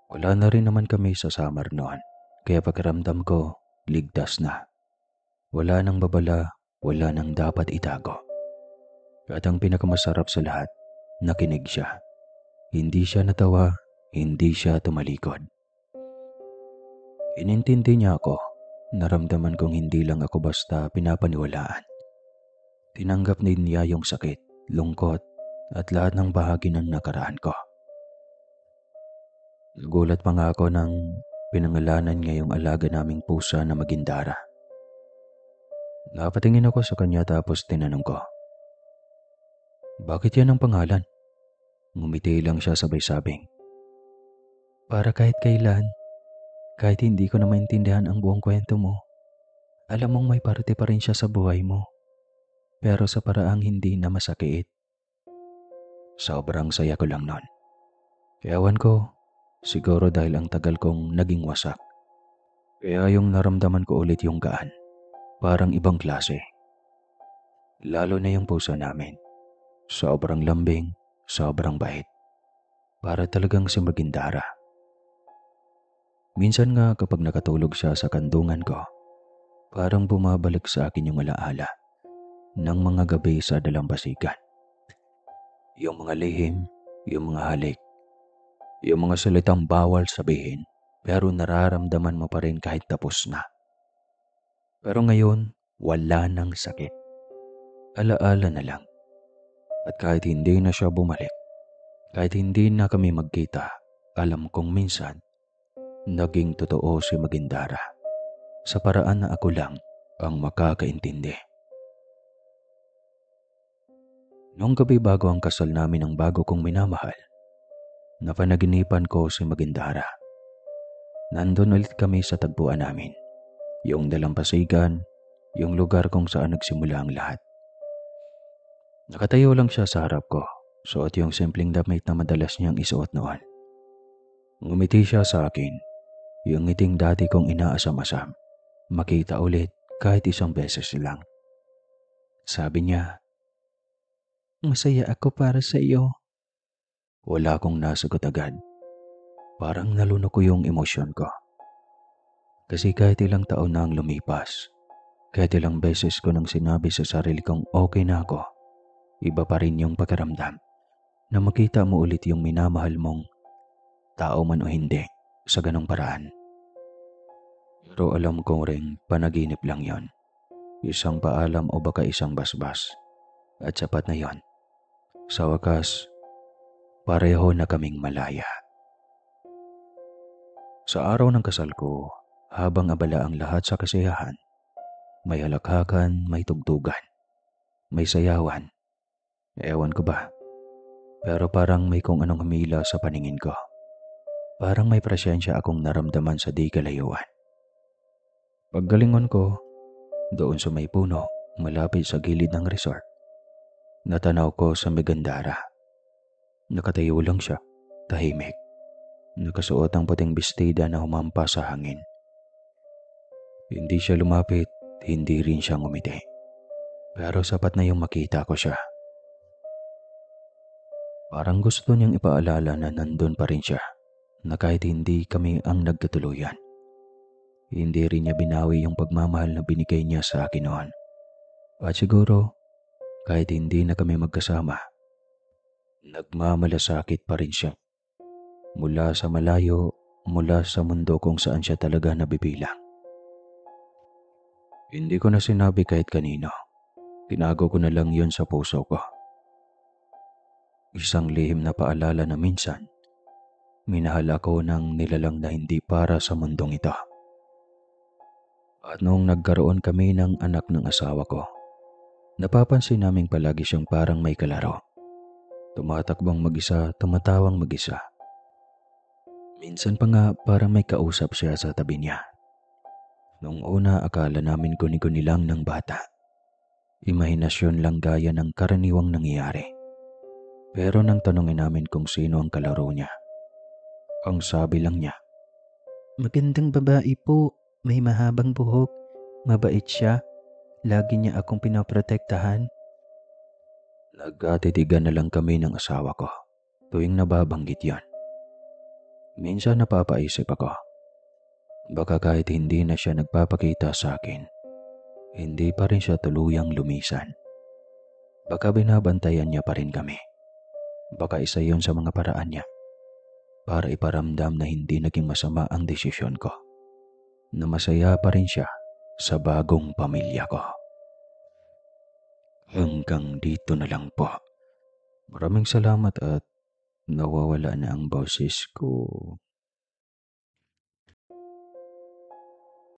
Wala na rin naman kami sa summer noon, kaya pakiramdam ko, ligtas na. Wala nang babala, wala nang dapat itago. At ang pinakamasarap sa lahat, nakinig siya. Hindi siya natawa, hindi siya tumalikod. Inintindi niya ako. Naramdaman kong hindi lang ako basta pinapaniwalaan. Tinanggap din niya yung sakit, lungkot, at lahat ng bahagi ng nakaraan ko. Nagulat pa nga ako nang pinangalanan niya yung alaga naming pusa na Magindara. Napatingin ako sa kanya tapos tinanong ko, "Bakit yan ang pangalan?" Ngumiti lang siya sabay sabing, "Para kahit kailan, kahit hindi ko na maintindihan ang buong kwento mo, alam mong may parte pa rin siya sa buhay mo, pero sa paraang hindi na masakit." Sobrang saya ko lang nun. Ewan ko, siguro dahil ang tagal kong naging wasak. Kaya yung naramdaman ko ulit yung gaan, parang ibang klase. Lalo na yung puso namin. Sobrang lambing, sobrang bait. Para talagang si Magindara. Minsan nga kapag nakatulog siya sa kandungan ko, parang bumabalik sa akin yung alaala ng mga gabi sa dalampasigan. Yung mga lihim, yung mga halik, yung mga salitang bawal sabihin pero nararamdaman mo pa rin kahit tapos na. Pero ngayon, wala nang sakit. Alaala na lang. At kahit hindi na siya bumalik, kahit hindi na kami magkita, alam kong minsan, naging totoo si Magindara sa paraan na ako lang ang makakaintindi. Noong gabi bago ang kasal namin ng bago kong minamahal, napanaginipan ko si Magindara. Nandun ulit kami sa tagpuan namin, yung dalampasigan, yung lugar kung saan nagsimula ang lahat. Nakatayo lang siya sa harap ko, suot yung simpleng damit na madalas niyang isuot noon. Ngumiti siya sa akin, yung ngiting dati kong inaasam-asam, makita ulit kahit isang beses lang. Sabi niya, "Masaya ako para sa iyo." Wala akong nasagot agad. Parang nalunok ko yung emosyon ko. Kasi kahit ilang taon na ang lumipas, kahit ilang beses ko nang sinabi sa sarili kong okay na ako, iba pa rin yung pakiramdam na makita mo ulit yung minamahal mong tao man o hindi sa ganong paraan. Pero alam kong ring panaginip lang yon. Isang paalam o baka isang basbas. At sapat na yon. Sa wakas, pareho na kaming malaya. Sa araw ng kasal ko, habang abala ang lahat sa kasiyahan, may halakhakan, may tugtugan, may sayawan. Ewan ko ba, pero parang may kung anong humila sa paningin ko. Parang may presensya akong naramdaman sa di kalayuan. Paggalingon ko, doon sa may puno, malapit sa gilid ng resort, natanaw ko sa Megandara. Nakatayo lang siya, tahimik. Nakasuot ang puting bestida na humampa sa hangin. Hindi siya lumapit, hindi rin siya ngumiti. Pero sapat na yung makita ko siya. Parang gusto niyang ipaalala na nandun pa rin siya, na kahit hindi kami ang nagkatuluyan. Hindi rin niya binawi yung pagmamahal na binigay niya sa akin noon. At siguro, kahit hindi na kami magkasama, nagmamalasakit pa rin siya. Mula sa malayo, mula sa mundo kung saan siya talaga nabibilang. Hindi ko na sinabi kahit kanino. Tinago ko na lang yun sa puso ko. Isang lihim na paalala na minsan, minahal ako ng nilalang na hindi para sa mundong ito. At noong nagkaroon kami ng anak ng asawa ko, napapansin naming palagi siyang parang may kalaro. Tumatakbong mag-isa, tumatawang mag-isa. Minsan pa nga parang may kausap siya sa tabi niya. Noong una akala namin guni-guni lang ng bata. Imahinasyon lang gaya ng karaniwang nangyayari. Pero nang tanongin namin kung sino ang kalaro niya, ang sabi lang niya, "Magandang babae po, may mahabang buhok, mabait siya, lagi niya akong pinoprotektahan." Nagkatitigan na lang kami ng asawa ko tuwing nababanggit yon. Minsan napapaisip ako, baka kahit hindi na siya nagpapakita sa akin, hindi pa rin siya tuluyang lumisan. Baka binabantayan niya pa rin kami. Baka isa yon sa mga paraan niya para iparamdam na hindi naging masama ang desisyon ko, na masaya pa rin siya sa bagong pamilya ko. Hanggang dito na lang po. Maraming salamat at nawawala na ang boses ko.